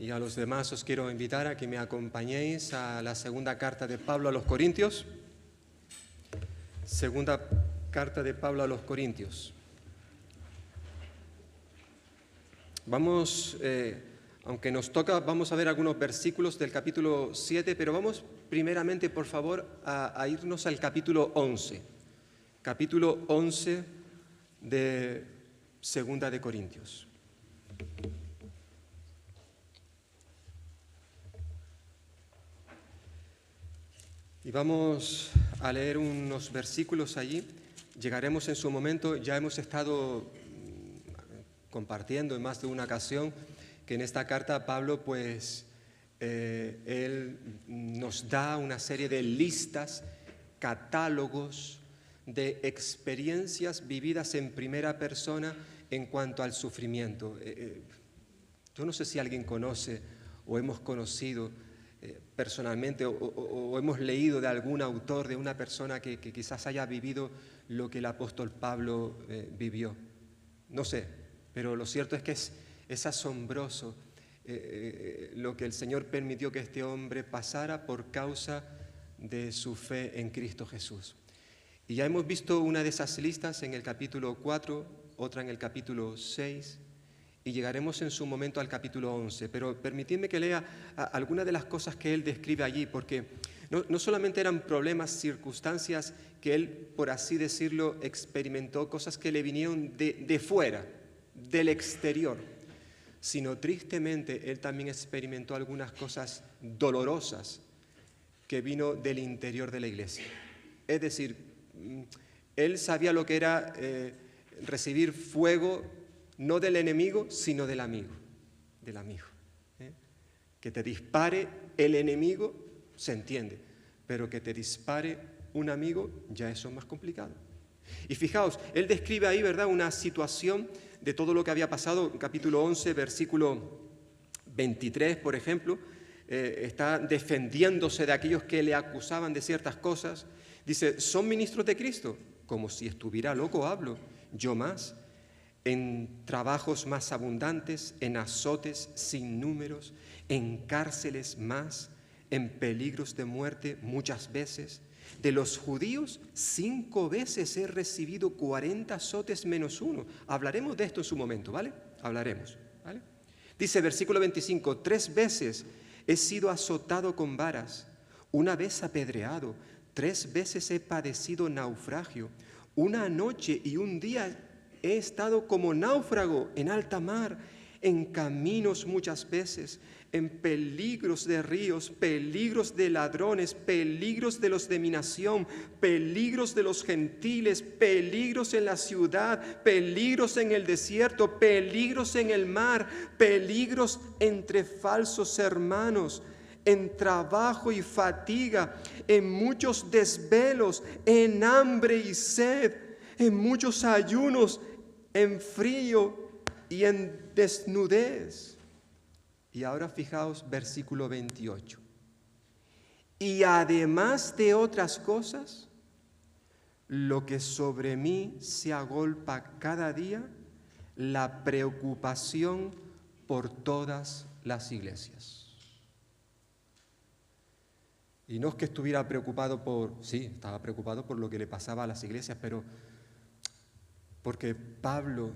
Y a los demás os quiero invitar a que me acompañéis a la segunda carta de Pablo a los Corintios. Segunda carta de Pablo a los Corintios. Vamos, aunque nos toca, vamos a ver algunos versículos del capítulo 7, pero vamos primeramente, por favor, a irnos al capítulo 11. Capítulo 11 de Segunda de Corintios. Y vamos a leer unos versículos allí. Llegaremos en su momento. Ya hemos estado compartiendo en más de una ocasión que en esta carta Pablo, él nos da una serie de listas, catálogos de experiencias vividas en primera persona en cuanto al sufrimiento. Yo no sé si alguien conoce o hemos conocido personalmente o hemos leído de algún autor, de una persona que quizás haya vivido lo que el apóstol Pablo vivió. No sé, pero lo cierto es que es asombroso lo que el Señor permitió que este hombre pasara por causa de su fe en Cristo Jesús. Y ya hemos visto una de esas listas en el capítulo 4, otra en el capítulo 6, y llegaremos en su momento al capítulo 11, pero permitidme que lea algunas de las cosas que él describe allí, porque no solamente eran problemas, circunstancias que él, por así decirlo, experimentó, cosas que le vinieron de fuera, del exterior, sino tristemente él también experimentó algunas cosas dolorosas que vino del interior de la iglesia. Es decir, él sabía lo que era recibir fuego, no del enemigo, sino del amigo, Que te dispare el enemigo, se entiende, pero que te dispare un amigo, ya eso es más complicado. Y fijaos, él describe ahí, ¿verdad?, una situación de todo lo que había pasado, capítulo 11, versículo 23, por ejemplo, está defendiéndose de aquellos que le acusaban de ciertas cosas. Dice, ¿son ministros de Cristo? Como si estuviera loco hablo, yo más. En trabajos más abundantes, en azotes sin números, en cárceles más, en peligros de muerte muchas veces. De los judíos 5 veces he recibido 40 azotes menos 1. Hablaremos de esto en su momento, ¿vale? Hablaremos, ¿vale? Dice versículo 25, 3 veces he sido azotado con varas, 1 vez apedreado, 3 veces he padecido naufragio, 1 noche y 1 día he estado como náufrago en alta mar, en caminos muchas veces, en peligros de ríos, peligros de ladrones, peligros de los de mi nación, peligros de los gentiles, peligros en la ciudad, peligros en el desierto, peligros en el mar, peligros entre falsos hermanos, en trabajo y fatiga, en muchos desvelos, en hambre y sed, en muchos ayunos, en frío y en desnudez. Y ahora fijaos versículo 28. Y además de otras cosas, lo que sobre mí se agolpa cada día, la preocupación por todas las iglesias. Y no es que estuviera preocupado estaba preocupado por lo que le pasaba a las iglesias, pero porque Pablo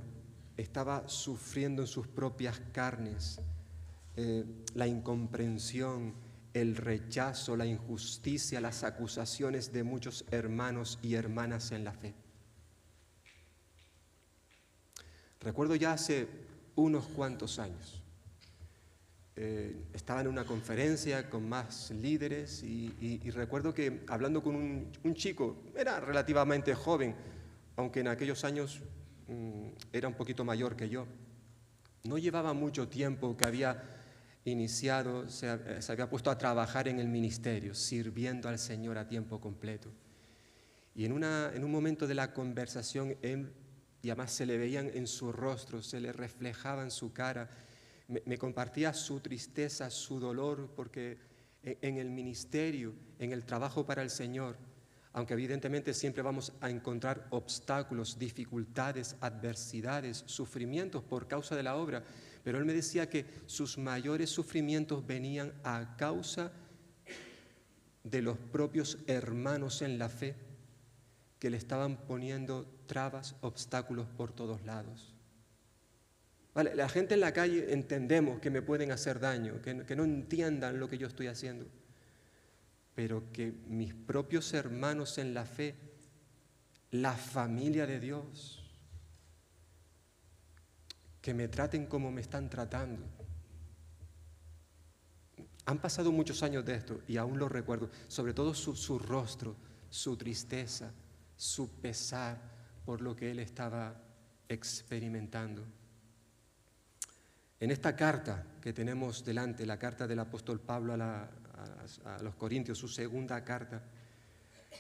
estaba sufriendo en sus propias carnes la incomprensión, el rechazo, la injusticia, las acusaciones de muchos hermanos y hermanas en la fe. Recuerdo ya hace unos cuantos años, estaba en una conferencia con más líderes y recuerdo que hablando con un chico, era relativamente joven, aunque en aquellos años era un poquito mayor que yo. No llevaba mucho tiempo que había iniciado, se había puesto a trabajar en el ministerio, sirviendo al Señor a tiempo completo. Y en un momento de la conversación, él, y además se le veían en su rostro, se le reflejaba en su cara, me compartía su tristeza, su dolor, porque en el ministerio, en el trabajo para el Señor, aunque evidentemente siempre vamos a encontrar obstáculos, dificultades, adversidades, sufrimientos por causa de la obra, Pero él me decía que sus mayores sufrimientos venían a causa de los propios hermanos en la fe que le estaban poniendo trabas, obstáculos por todos lados. Vale, la gente en la calle entendemos que me pueden hacer daño, que no entiendan lo que yo estoy haciendo, pero que mis propios hermanos en la fe, la familia de Dios, que me traten como me están tratando. Han pasado muchos años de esto y aún lo recuerdo, sobre todo su rostro, su tristeza, su pesar por lo que él estaba experimentando. En esta carta que tenemos delante, la carta del apóstol Pablo a los Corintios, su segunda carta,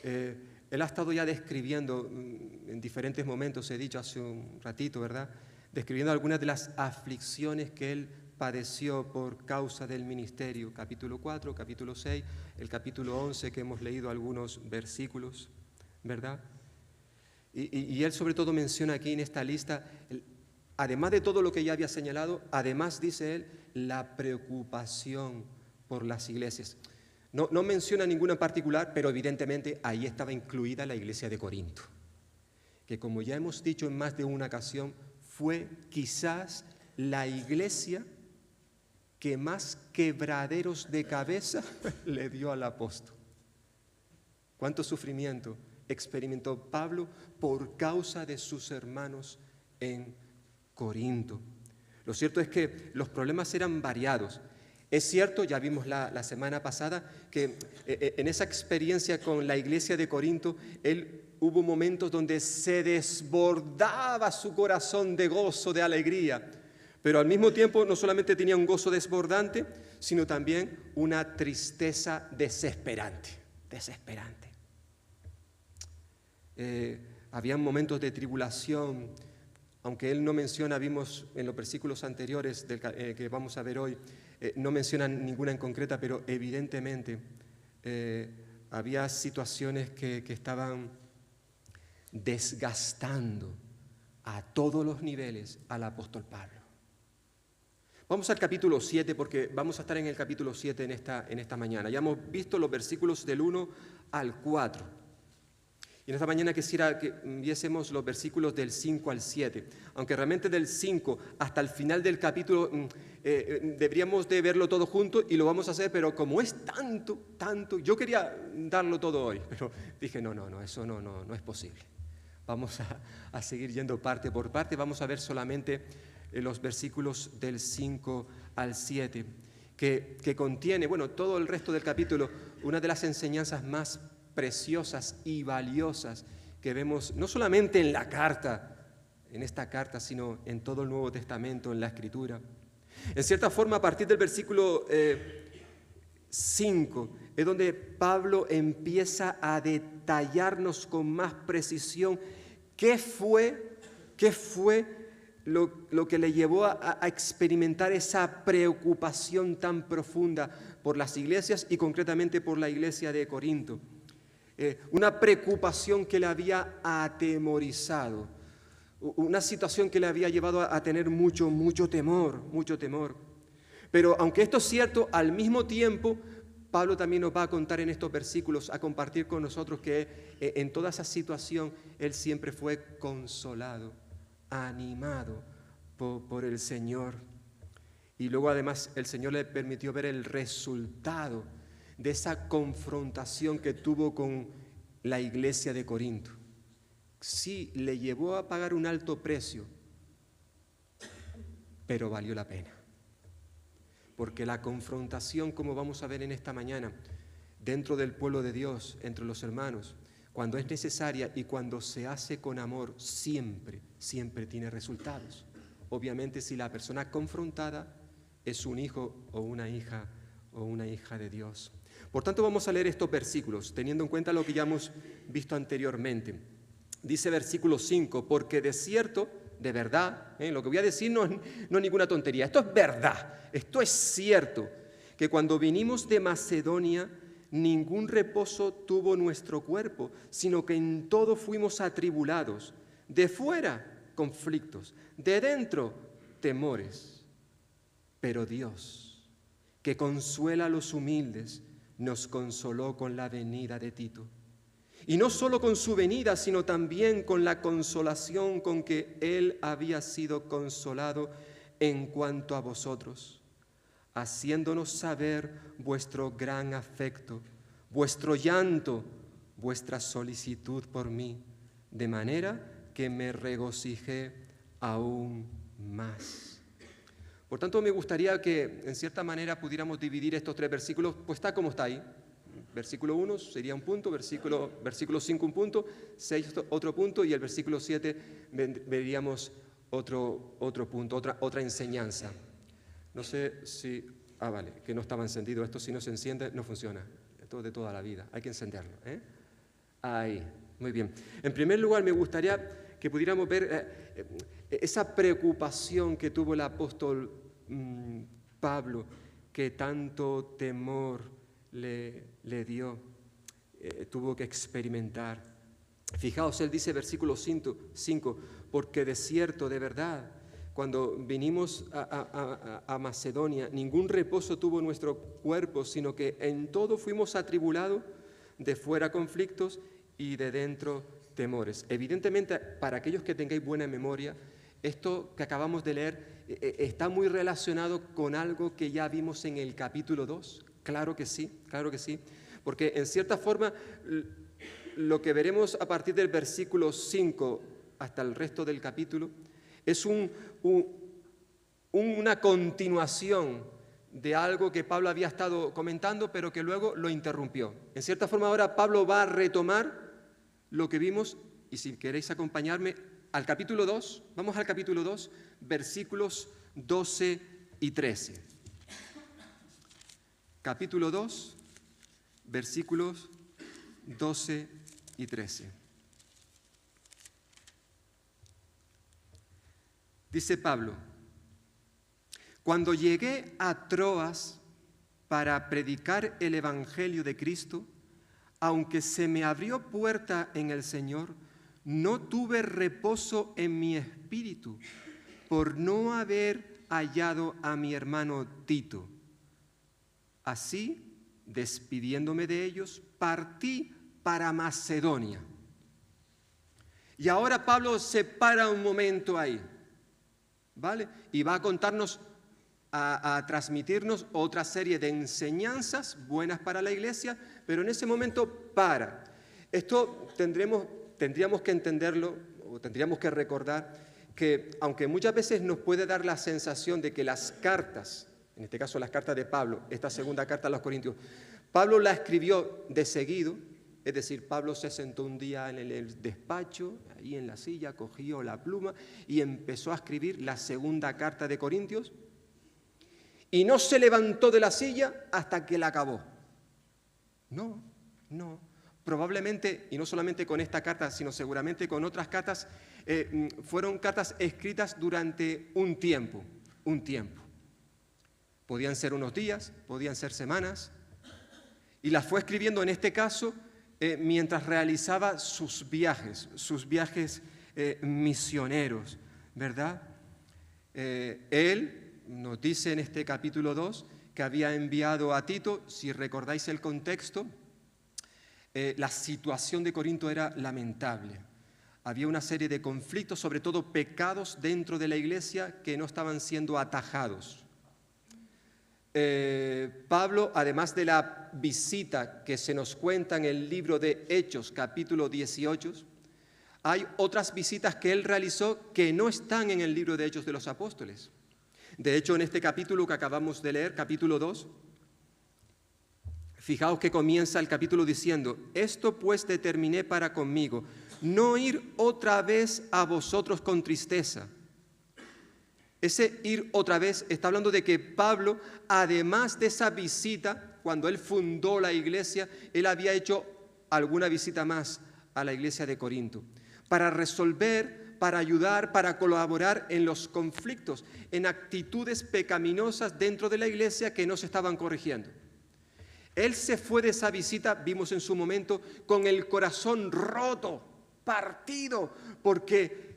él ha estado ya describiendo en diferentes momentos, he dicho hace un ratito, ¿verdad?, describiendo algunas de las aflicciones que él padeció por causa del ministerio. Capítulo 4, capítulo 6, el capítulo 11 que hemos leído algunos versículos, ¿verdad? Y él sobre todo menciona aquí en esta lista, además de todo lo que ya había señalado, además dice él, la preocupación por las iglesias. No menciona ninguna en particular, pero evidentemente ahí estaba incluida la iglesia de Corinto, que como ya hemos dicho en más de una ocasión, fue quizás la iglesia que más quebraderos de cabeza le dio al apóstol. ¿Cuánto sufrimiento experimentó Pablo por causa de sus hermanos en Corinto? Lo cierto es que los problemas eran variados. Es cierto, ya vimos la semana pasada, que en esa experiencia con la iglesia de Corinto, hubo momentos donde se desbordaba su corazón de gozo, de alegría, pero al mismo tiempo no solamente tenía un gozo desbordante, sino también una tristeza desesperante. Habían momentos de tribulación, aunque él no menciona, vimos en los versículos anteriores que vamos a ver hoy, no menciona ninguna en concreta, pero evidentemente había situaciones que estaban desgastando a todos los niveles al apóstol Pablo. Vamos al capítulo 7, porque vamos a estar en el capítulo 7 en esta mañana. Ya hemos visto los versículos del 1 al 4. Y en esta mañana quisiera que viésemos los versículos del 5 al 7, aunque realmente del 5 hasta el final del capítulo deberíamos de verlo todo junto y lo vamos a hacer, pero como es tanto, yo quería darlo todo hoy, pero dije no, eso no es posible. Vamos a seguir yendo parte por parte, vamos a ver solamente los versículos del 5 al 7, que contiene, todo el resto del capítulo, una de las enseñanzas más preciosas y valiosas que vemos no solamente en esta carta, sino en todo el Nuevo Testamento, en la Escritura. En cierta forma, a partir del versículo 5, es donde Pablo empieza a detallarnos con más precisión qué fue lo que le llevó a experimentar esa preocupación tan profunda por las iglesias y concretamente por la iglesia de Corinto. Una preocupación que le había atemorizado, una situación que le había llevado a tener mucho temor. Pero aunque esto es cierto, al mismo tiempo, Pablo también nos va a contar en estos versículos, a compartir con nosotros que en toda esa situación él siempre fue consolado, animado por el Señor. Y luego además el Señor le permitió ver el resultado de esa confrontación que tuvo con la iglesia de Corinto. Sí, le llevó a pagar un alto precio, pero valió la pena. Porque la confrontación, como vamos a ver en esta mañana, dentro del pueblo de Dios, entre los hermanos, cuando es necesaria y cuando se hace con amor, siempre tiene resultados. Obviamente si la persona confrontada es un hijo o una hija de Dios. Por tanto, vamos a leer estos versículos, teniendo en cuenta lo que ya hemos visto anteriormente. Dice versículo 5, porque de cierto, de verdad, lo que voy a decir no es ninguna tontería, esto es verdad, esto es cierto, que cuando vinimos de Macedonia, ningún reposo tuvo nuestro cuerpo, sino que en todo fuimos atribulados, de fuera conflictos, de dentro temores. Pero Dios, que consuela a los humildes, nos consoló con la venida de Tito. Y no solo con su venida, sino también con la consolación con que él había sido consolado en cuanto a vosotros, haciéndonos saber vuestro gran afecto, vuestro llanto, vuestra solicitud por mí, de manera que me regocijé aún más. Por tanto, me gustaría que en cierta manera pudiéramos dividir estos 3 versículos, pues está como está ahí. Versículo 1 sería un punto, versículo 5 un punto, 6 otro punto y el versículo 7 veríamos otro punto, otra enseñanza. No sé si... vale, que no estaba encendido. Esto si no se enciende no funciona. Esto es de toda la vida, hay que encenderlo. Ahí, muy bien. En primer lugar, me gustaría que pudiéramos ver esa preocupación que tuvo el apóstol Pablo, que tanto temor le dio, tuvo que experimentar. Fijaos, él dice, versículo 5, porque de cierto, de verdad, cuando vinimos a Macedonia, ningún reposo tuvo nuestro cuerpo, sino que en todo fuimos atribulados, de fuera conflictos y de dentro temores. Evidentemente, para aquellos que tengáis buena memoria, esto que acabamos de leer está muy relacionado con algo que ya vimos en el capítulo 2. Claro que sí, porque en cierta forma lo que veremos a partir del versículo 5 hasta el resto del capítulo es una continuación de algo que Pablo había estado comentando, pero que luego lo interrumpió. En cierta forma ahora Pablo va a retomar lo que vimos, y si queréis acompañarme al capítulo 2, vamos al capítulo 2, versículos 12 y 13. Capítulo 2, versículos 12 y 13. Dice Pablo: cuando llegué a Troas para predicar el evangelio de Cristo, aunque se me abrió puerta en el Señor, no tuve reposo en mi espíritu por no haber hallado a mi hermano Tito. Así, despidiéndome de ellos, partí para Macedonia. Y ahora Pablo se para un momento ahí, ¿vale? Y va a contarnos, a transmitirnos otra serie de enseñanzas buenas para la iglesia, pero en ese momento para. Esto tendríamos que entenderlo, o tendríamos que recordar, que aunque muchas veces nos puede dar la sensación de que las cartas, en este caso las cartas de Pablo, esta segunda carta a los Corintios, Pablo la escribió de seguido, es decir, Pablo se sentó un día en el despacho, ahí en la silla, cogió la pluma y empezó a escribir la segunda carta de Corintios y no se levantó de la silla hasta que la acabó. No. Probablemente, y no solamente con esta carta, sino seguramente con otras cartas, fueron cartas escritas durante un tiempo. Podían ser unos días, podían ser semanas, y las fue escribiendo en este caso mientras realizaba sus viajes misioneros, ¿verdad? Él nos dice en este capítulo 2 que había enviado a Tito, si recordáis el contexto, la situación de Corinto era lamentable. Había una serie de conflictos, sobre todo pecados dentro de la iglesia que no estaban siendo atajados. Pablo, además de la visita que se nos cuenta en el libro de Hechos, capítulo 18, hay otras visitas que él realizó que no están en el libro de Hechos de los Apóstoles. De hecho, en este capítulo que acabamos de leer, capítulo 2, fijaos que comienza el capítulo diciendo: esto pues determiné para conmigo, no ir otra vez a vosotros con tristeza. Ese ir otra vez está hablando de que Pablo, además de esa visita, cuando él fundó la iglesia, él había hecho alguna visita más a la iglesia de Corinto, para resolver, para ayudar, para colaborar en los conflictos, en actitudes pecaminosas dentro de la iglesia que no se estaban corrigiendo. Él se fue de esa visita, vimos en su momento, con el corazón roto, partido, porque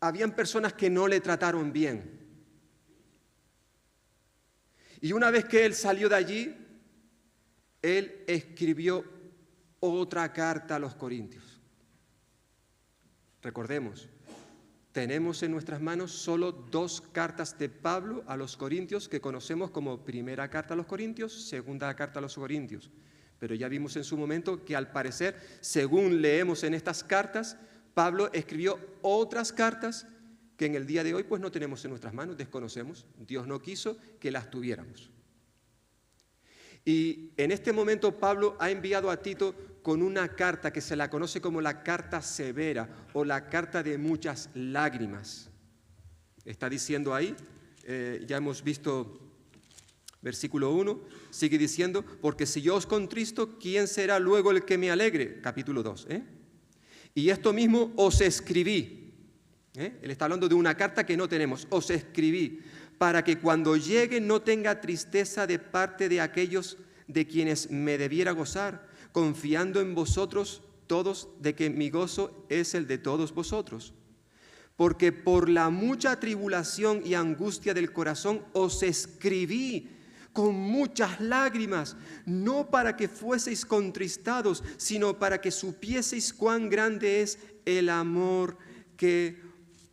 habían personas que no le trataron bien. Y una vez que él salió de allí, él escribió otra carta a los Corintios. Recordemos, tenemos en nuestras manos solo 2 cartas de Pablo a los Corintios que conocemos como primera carta a los Corintios, segunda carta a los Corintios. Pero ya vimos en su momento que al parecer, según leemos en estas cartas, Pablo escribió otras cartas que en el día de hoy pues no tenemos en nuestras manos, desconocemos. Dios no quiso que las tuviéramos. Y en este momento Pablo ha enviado a Tito con una carta que se la conoce como la carta severa o la carta de muchas lágrimas. Está diciendo ahí, ya hemos visto versículo 1, sigue diciendo, porque si yo os contristo, ¿quién será luego el que me alegre? Capítulo 2. Y esto mismo os escribí. Él está hablando de una carta que no tenemos. Os escribí para que cuando llegue no tenga tristeza de parte de aquellos de quienes me debiera gozar, confiando en vosotros todos de que mi gozo es el de todos vosotros. Porque por la mucha tribulación y angustia del corazón os escribí con muchas lágrimas, no para que fueseis contristados, sino para que supieseis cuán grande es el amor que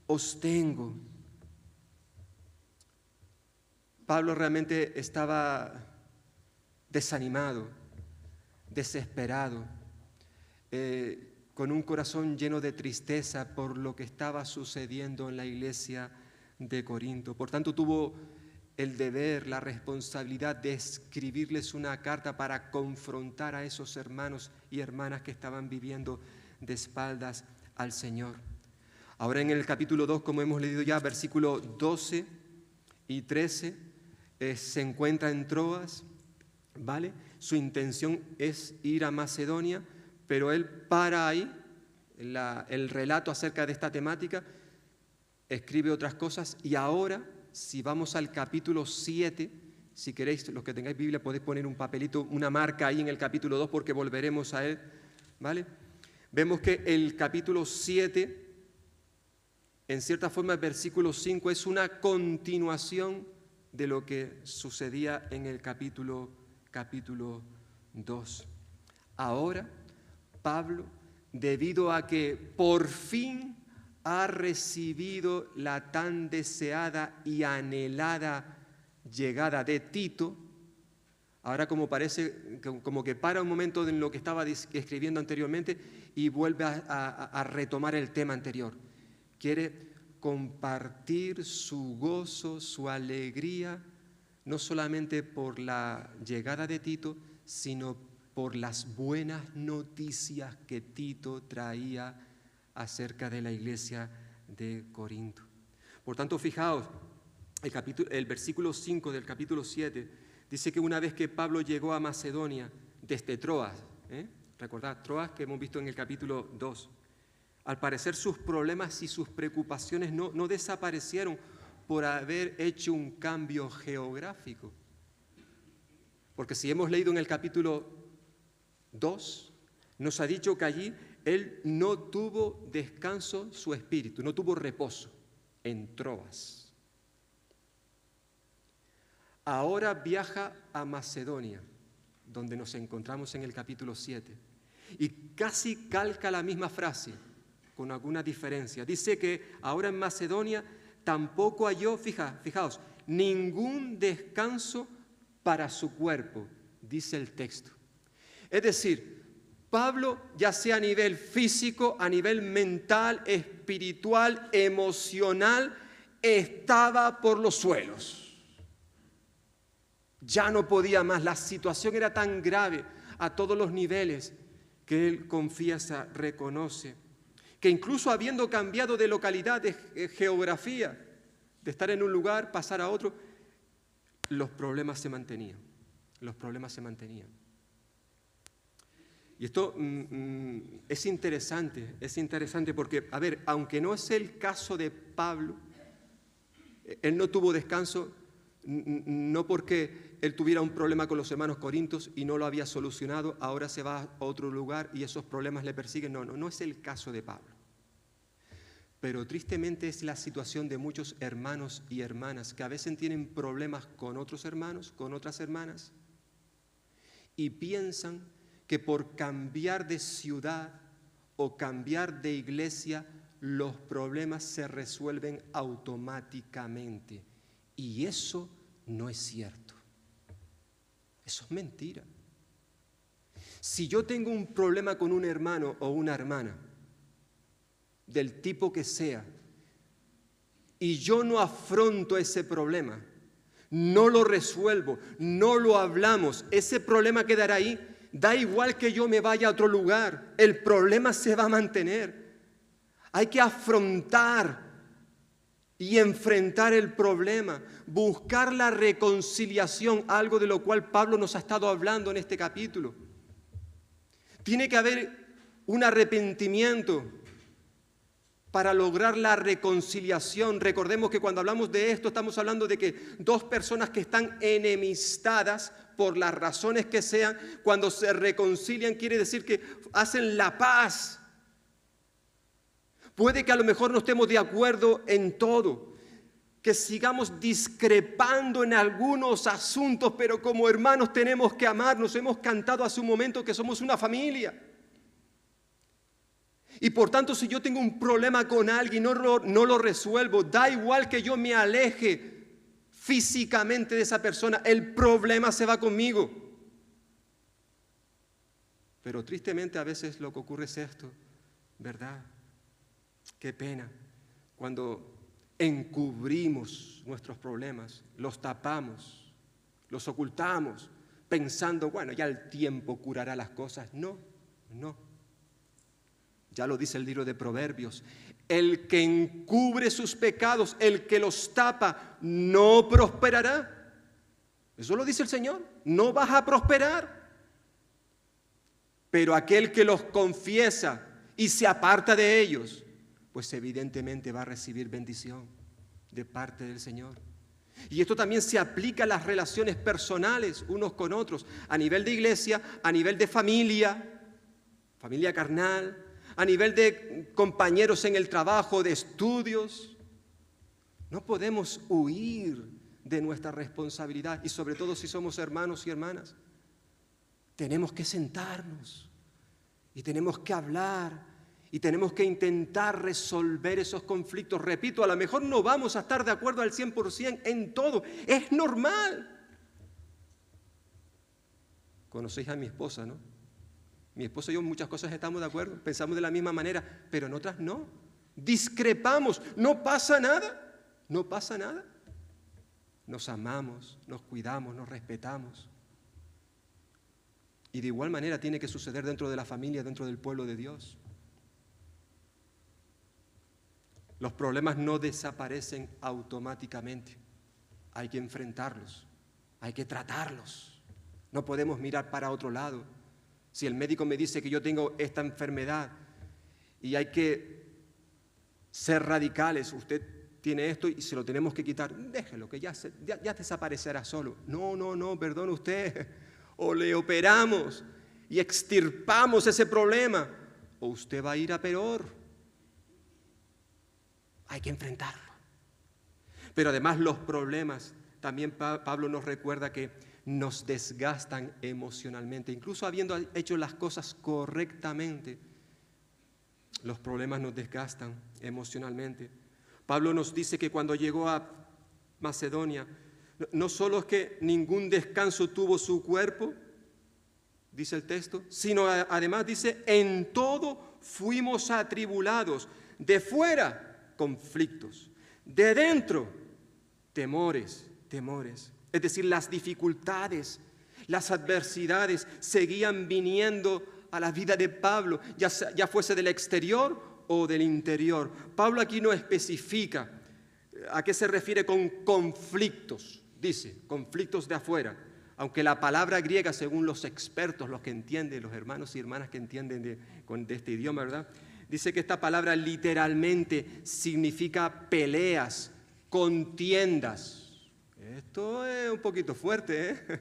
os tengo. Pablo realmente estaba desanimado, desesperado, con un corazón lleno de tristeza por lo que estaba sucediendo en la iglesia de Corinto. Por tanto, tuvo el deber, la responsabilidad de escribirles una carta para confrontar a esos hermanos y hermanas que estaban viviendo de espaldas al Señor. Ahora en el capítulo 2, como hemos leído ya, versículos 12 y 13, se encuentra en Troas, ¿vale? Su intención es ir a Macedonia, pero él para ahí, el relato acerca de esta temática, escribe otras cosas y ahora, si vamos al capítulo 7, si queréis, los que tengáis Biblia, podéis poner un papelito, una marca ahí en el capítulo 2 porque volveremos a él, ¿vale? Vemos que el capítulo 7, en cierta forma el versículo 5 es una continuación de lo que sucedía en el capítulo 2. Ahora, Pablo, debido a que por fin ha recibido la tan deseada y anhelada llegada de Tito, ahora como parece, como que para un momento en lo que estaba escribiendo anteriormente y vuelve a retomar el tema anterior. Quiere compartir su gozo, su alegría, no solamente por la llegada de Tito, sino por las buenas noticias que Tito traía acerca de la iglesia de Corinto. Por tanto, fijaos, el versículo 5 del capítulo 7 dice que una vez que Pablo llegó a Macedonia desde Troas, recordad, Troas que hemos visto en el capítulo 2, al parecer sus problemas y sus preocupaciones no desaparecieron por haber hecho un cambio geográfico. Porque si hemos leído en el capítulo 2, nos ha dicho que allí él no tuvo descanso su espíritu, no tuvo reposo en Troas. Ahora viaja a Macedonia, donde nos encontramos en el capítulo 7, y casi calca la misma frase, con alguna diferencia. Dice que ahora en Macedonia tampoco halló, fijaos, ningún descanso para su cuerpo, dice el texto. Es decir, Pablo, ya sea a nivel físico, a nivel mental, espiritual, emocional, estaba por los suelos. Ya no podía más, la situación era tan grave a todos los niveles que él confiesa, reconoce, que incluso habiendo cambiado de localidad, de geografía, de estar en un lugar, pasar a otro, los problemas se mantenían. Y esto es interesante porque, a ver, aunque no es el caso de Pablo, él no tuvo descanso, no porque él tuviera un problema con los hermanos corintios y no lo había solucionado, ahora se va a otro lugar y esos problemas le persiguen. No es el caso de Pablo. Pero tristemente es la situación de muchos hermanos y hermanas que a veces tienen problemas con otros hermanos, con otras hermanas, y piensan que por cambiar de ciudad o cambiar de iglesia, los problemas se resuelven automáticamente. Y eso no es cierto. Eso es mentira. Si yo tengo un problema con un hermano o una hermana, del tipo que sea, y yo no afronto ese problema, no lo resuelvo, no lo hablamos, ese problema quedará ahí. Da igual que yo me vaya a otro lugar, el problema se va a mantener. Hay que afrontar y enfrentar el problema, buscar la reconciliación, algo de lo cual Pablo nos ha estado hablando en este capítulo. Tiene que haber un arrepentimiento para lograr la reconciliación. Recordemos que cuando hablamos de esto estamos hablando de que dos personas que están enemistadas por las razones que sean, cuando se reconcilian quiere decir que hacen la paz. Puede que a lo mejor no estemos de acuerdo en todo, que sigamos discrepando en algunos asuntos, pero como hermanos tenemos que amarnos. Hemos cantado hace un momento que somos una familia. Y por tanto, si yo tengo un problema con alguien, no lo resuelvo, da igual que yo me aleje físicamente de esa persona, el problema se va conmigo. Pero tristemente a veces lo que ocurre es esto, ¿verdad? Qué pena, cuando encubrimos nuestros problemas, los tapamos, los ocultamos, pensando, bueno, ya el tiempo curará las cosas. No. Ya lo dice el libro de Proverbios, el que encubre sus pecados, el que los tapa, no prosperará. Eso lo dice el Señor, no vas a prosperar. Pero aquel que los confiesa y se aparta de ellos, pues evidentemente va a recibir bendición de parte del Señor. Y esto también se aplica a las relaciones personales unos con otros, a nivel de iglesia, a nivel de familia carnal, a nivel de compañeros en el trabajo, de estudios. No podemos huir de nuestra responsabilidad, y sobre todo si somos hermanos y hermanas. Tenemos que sentarnos y tenemos que hablar y tenemos que intentar resolver esos conflictos. Repito, a lo mejor no vamos a estar de acuerdo al 100% en todo, es normal. Conocéis a mi esposa, ¿no? Mi esposa y yo en muchas cosas estamos de acuerdo, pensamos de la misma manera, pero en otras no. Discrepamos, no pasa nada. Nos amamos, nos cuidamos, nos respetamos. Y de igual manera tiene que suceder dentro de la familia, dentro del pueblo de Dios. Los problemas no desaparecen automáticamente. Hay que enfrentarlos, hay que tratarlos. No podemos mirar para otro lado. Si el médico me dice que yo tengo esta enfermedad y hay que ser radicales, usted tiene esto y se lo tenemos que quitar, déjelo, que ya desaparecerá solo. No, perdone usted. O le operamos y extirpamos ese problema, o usted va a ir a peor. Hay que enfrentarlo. Pero además los problemas, también Pablo nos recuerda que nos desgastan emocionalmente. Incluso habiendo hecho las cosas correctamente, los problemas nos desgastan emocionalmente. Pablo nos dice que cuando llegó a Macedonia, no solo es que ningún descanso tuvo su cuerpo, dice el texto, sino además dice, en todo fuimos atribulados. De fuera, conflictos. De dentro, temores. Es decir, las dificultades, las adversidades seguían viniendo a la vida de Pablo, ya fuese del exterior o del interior. Pablo aquí no especifica a qué se refiere con conflictos, dice, conflictos de afuera, aunque la palabra griega, según los expertos, los que entienden, los hermanos y hermanas que entienden de este idioma, ¿verdad? Dice que esta palabra literalmente significa peleas, contiendas. Esto es un poquito fuerte, ¿eh?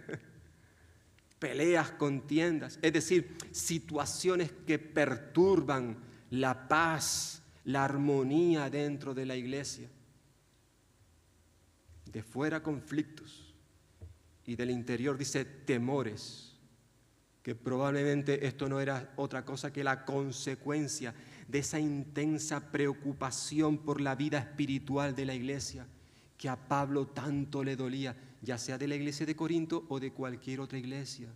Peleas, contiendas, es decir, situaciones que perturban la paz, la armonía dentro de la iglesia. De fuera conflictos y del interior dice temores, que probablemente esto no era otra cosa que la consecuencia de esa intensa preocupación por la vida espiritual de la iglesia, que a Pablo tanto le dolía, ya sea de la iglesia de Corinto o de cualquier otra iglesia.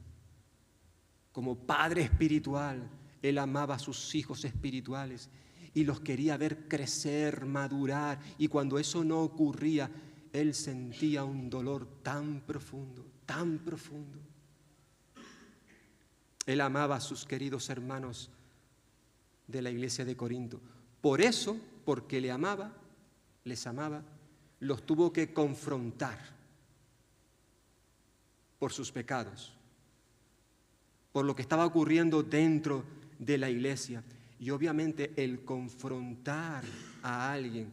Como padre espiritual, él amaba a sus hijos espirituales y los quería ver crecer, madurar, y cuando eso no ocurría, él sentía un dolor tan profundo, tan profundo. Él amaba a sus queridos hermanos de la iglesia de Corinto. Por eso, porque les amaba, los tuvo que confrontar por sus pecados, por lo que estaba ocurriendo dentro de la iglesia. Y obviamente el confrontar a alguien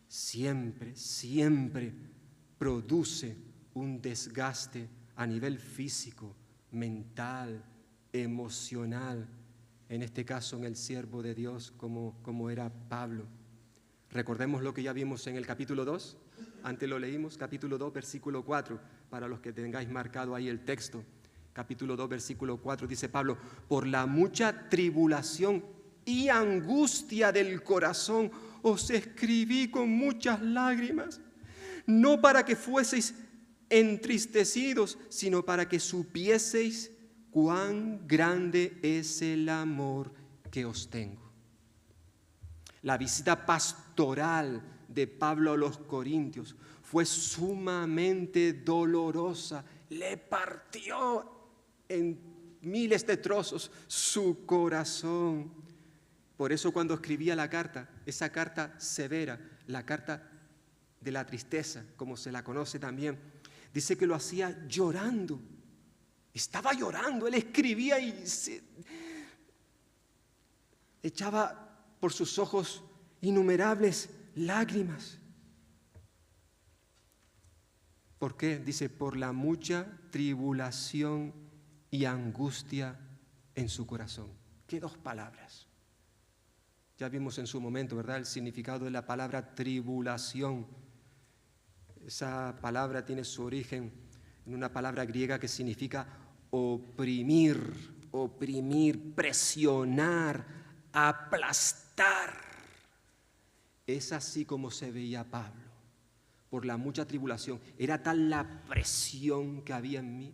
siempre produce un desgaste a nivel físico, mental, emocional, en este caso en el siervo de Dios como era Pablo. Recordemos lo que ya vimos en el capítulo 2, antes lo leímos, capítulo 2, versículo 4, para los que tengáis marcado ahí el texto. Capítulo 2, versículo 4, dice Pablo: por la mucha tribulación y angustia del corazón os escribí con muchas lágrimas, no para que fueseis entristecidos, sino para que supieseis cuán grande es el amor que os tengo. La visita pastoral de Pablo a los Corintios fue sumamente dolorosa, le partió en miles de trozos su corazón. Por eso cuando escribía la carta, esa carta severa, la carta de la tristeza, como se la conoce también, dice que lo hacía llorando. Estaba llorando, él escribía y se echaba por sus ojos innumerables lágrimas. ¿Por qué? Dice, por la mucha tribulación y angustia en su corazón. ¿Qué dos palabras? Ya vimos en su momento, ¿verdad?, el significado de la palabra tribulación. Esa palabra tiene su origen en una palabra griega que significa oprimir, presionar, aplastar. Es así como se veía Pablo, por la mucha tribulación. Era tal la presión que había en mí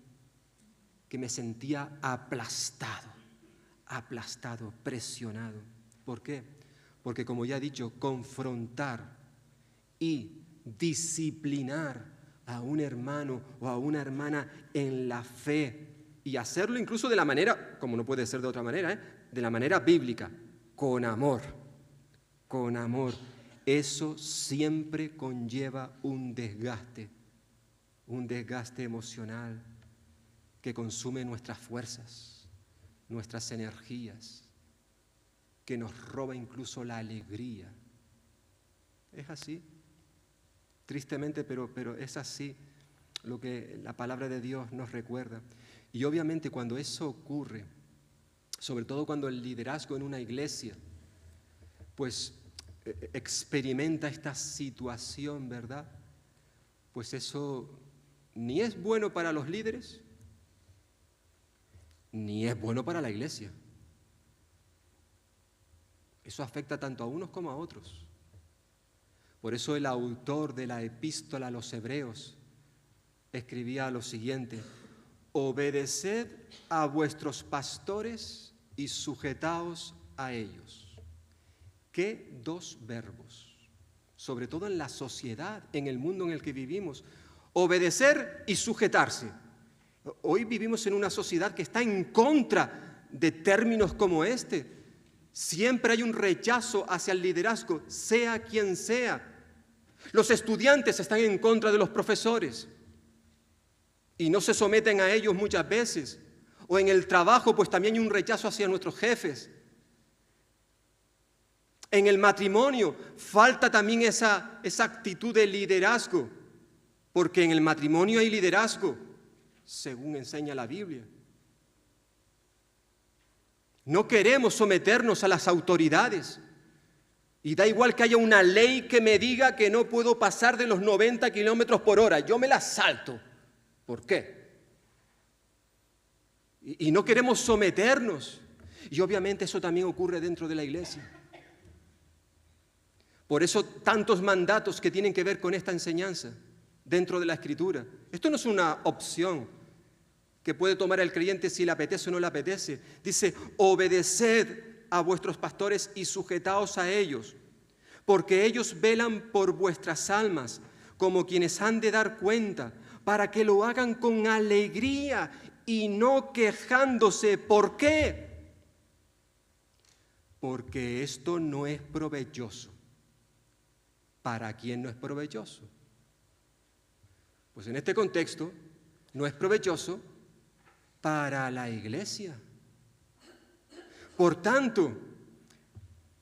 que me sentía aplastado, presionado. ¿Por qué? Porque, como ya he dicho, confrontar y disciplinar a un hermano o a una hermana en la fe, y hacerlo incluso de la manera, como no puede ser de otra manera, de la manera bíblica, con amor, eso siempre conlleva un desgaste emocional que consume nuestras fuerzas, nuestras energías, que nos roba incluso la alegría. Es así, tristemente, pero es así lo que la palabra de Dios nos recuerda. Y obviamente cuando eso ocurre, sobre todo cuando el liderazgo en una iglesia, pues experimenta esta situación, ¿verdad? Pues eso ni es bueno para los líderes, ni es bueno para la iglesia. Eso afecta tanto a unos como a otros. Por eso el autor de la epístola a los Hebreos escribía lo siguiente: obedeced a vuestros pastores y sujetaos a ellos. ¿Qué dos verbos? Sobre todo en la sociedad, en el mundo en el que vivimos. Obedecer y sujetarse. Hoy vivimos en una sociedad que está en contra de términos como este. Siempre hay un rechazo hacia el liderazgo, sea quien sea. Los estudiantes están en contra de los profesores y no se someten a ellos muchas veces. O en el trabajo, pues también hay un rechazo hacia nuestros jefes. En el matrimonio falta también esa actitud de liderazgo, porque en el matrimonio hay liderazgo, según enseña la Biblia. No queremos someternos a las autoridades. Y da igual que haya una ley que me diga que no puedo pasar de los 90 kilómetros por hora. Yo me la salto. ¿Por qué? Y no queremos someternos. Y obviamente eso también ocurre dentro de la iglesia. Por eso tantos mandatos que tienen que ver con esta enseñanza dentro de la Escritura. Esto no es una opción que puede tomar el creyente si le apetece o no le apetece. Dice, obedeced a vuestros pastores y sujetaos a ellos, porque ellos velan por vuestras almas, como quienes han de dar cuenta, para que lo hagan con alegría y no quejándose. ¿Por qué? Porque esto no es provechoso. ¿Para quién no es provechoso? Pues en este contexto, no es provechoso para la iglesia. Por tanto,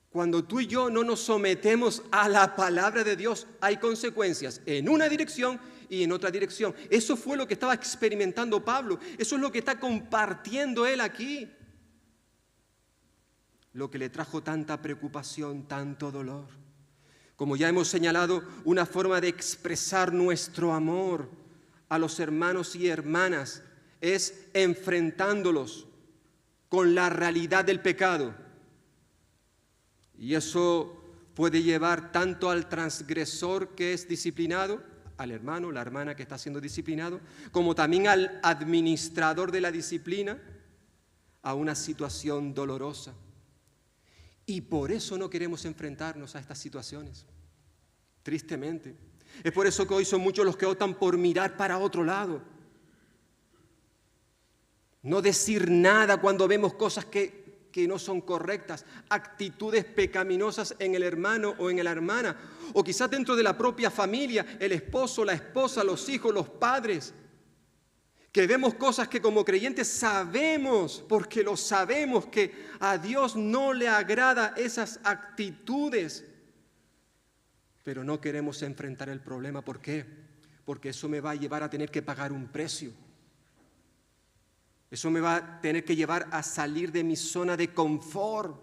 cuando tú y yo no nos sometemos a la palabra de Dios, hay consecuencias en una dirección y en otra dirección. Eso fue lo que estaba experimentando Pablo. Eso es lo que está compartiendo él aquí. Lo que le trajo tanta preocupación, tanto dolor. Como ya hemos señalado, una forma de expresar nuestro amor a los hermanos y hermanas es enfrentándolos con la realidad del pecado. Y eso puede llevar tanto al transgresor que es disciplinado, al hermano, la hermana que está siendo disciplinado, como también al administrador de la disciplina, a una situación dolorosa. Y por eso no queremos enfrentarnos a estas situaciones, tristemente. Es por eso que hoy son muchos los que optan por mirar para otro lado. No decir nada cuando vemos cosas que no son correctas, actitudes pecaminosas en el hermano o en la hermana, o quizás dentro de la propia familia, el esposo, la esposa, los hijos, los padres, que vemos cosas que como creyentes sabemos, porque lo sabemos, que a Dios no le agrada esas actitudes, pero no queremos enfrentar el problema. ¿Por qué? Porque eso me va a llevar a tener que pagar un precio. Eso me va a tener que llevar a salir de mi zona de confort.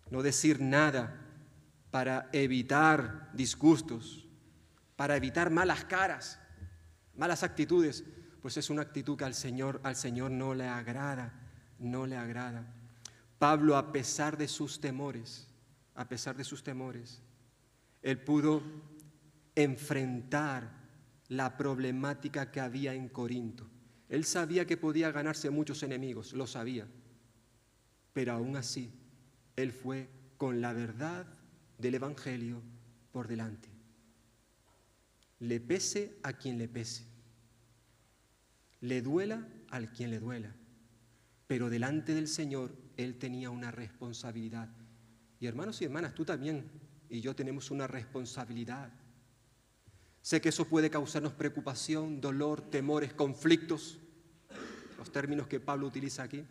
No decir nada para evitar disgustos, para evitar malas caras, malas actitudes, pues es una actitud que al Señor no le agrada, no le agrada. Pablo, a pesar de sus temores, él pudo enfrentar la problemática que había en Corinto. Él sabía que podía ganarse muchos enemigos, lo sabía, pero aún así, él fue con la verdad del Evangelio por delante. Le pese a quien le pese, le duela al quien le duela, pero delante del Señor él tenía una responsabilidad. Y hermanos y hermanas, tú también y yo tenemos una responsabilidad. Sé que eso puede causarnos preocupación, dolor, temores, conflictos, los términos que Pablo utiliza aquí.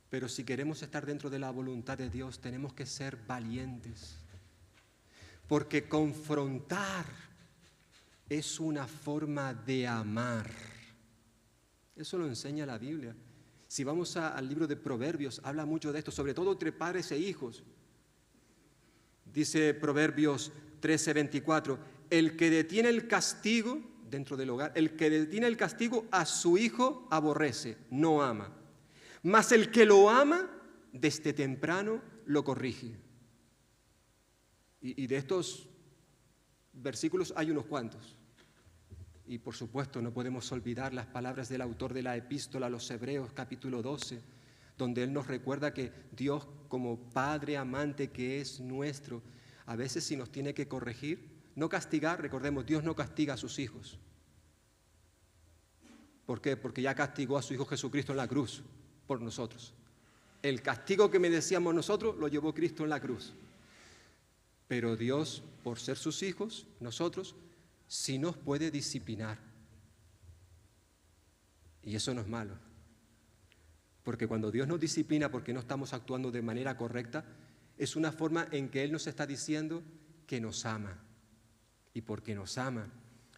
Pero si queremos estar dentro de la voluntad de Dios, tenemos que ser valientes. Porque confrontar es una forma de amar. Eso lo enseña la Biblia. Si vamos al libro de Proverbios, habla mucho de esto, sobre todo entre padres e hijos. Dice Proverbios 13:24, el que detiene el castigo dentro del hogar, el que detiene el castigo a su hijo aborrece, no ama. Mas el que lo ama, desde temprano lo corrige. Y de estos versículos hay unos cuantos. Y por supuesto no podemos olvidar las palabras del autor de la epístola a los Hebreos, capítulo 12, donde él nos recuerda que Dios, como Padre amante que es nuestro, a veces si nos tiene que corregir, no castigar, recordemos, Dios no castiga a sus hijos. ¿Por qué? Porque ya castigó a su Hijo Jesucristo en la cruz por nosotros. El castigo que merecíamos nosotros lo llevó Cristo en la cruz. Pero Dios, por ser sus hijos, nosotros, sí nos puede disciplinar. Y eso no es malo. Porque cuando Dios nos disciplina porque no estamos actuando de manera correcta, es una forma en que Él nos está diciendo que nos ama. Y porque nos ama,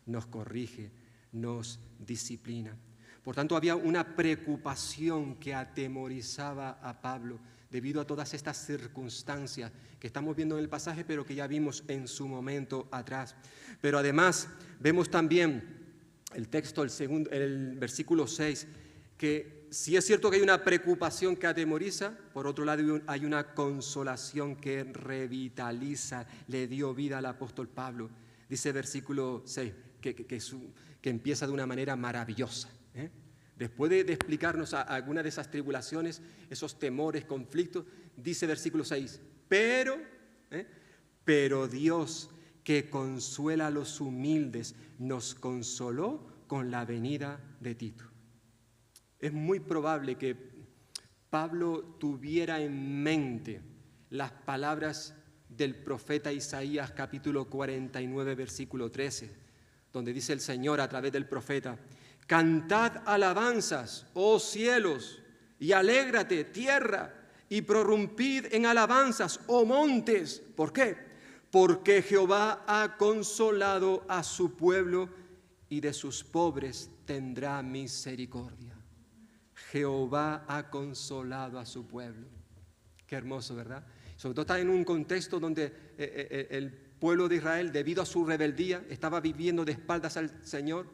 nos corrige, nos disciplina. Por tanto, había una preocupación que atemorizaba a Pablo debido a todas estas circunstancias que estamos viendo en el pasaje, pero que ya vimos en su momento atrás. Pero además vemos también el texto, el versículo 6, que sí es cierto que hay una preocupación que atemoriza, por otro lado hay una consolación que revitaliza, le dio vida al apóstol Pablo. Dice el versículo 6, que empieza de una manera maravillosa. Después de explicarnos alguna de esas tribulaciones, esos temores, conflictos, dice versículo 6, pero Dios, que consuela a los humildes, nos consoló con la venida de Tito. Es muy probable que Pablo tuviera en mente las palabras del profeta Isaías, capítulo 49, versículo 13, donde dice el Señor a través del profeta: cantad alabanzas, oh cielos, y alégrate, tierra, y prorrumpid en alabanzas, oh montes. ¿Por qué? Porque Jehová ha consolado a su pueblo y de sus pobres tendrá misericordia. Jehová ha consolado a su pueblo. Qué hermoso, ¿verdad? Sobre todo está en un contexto donde el pueblo de Israel, debido a su rebeldía, estaba viviendo de espaldas al Señor.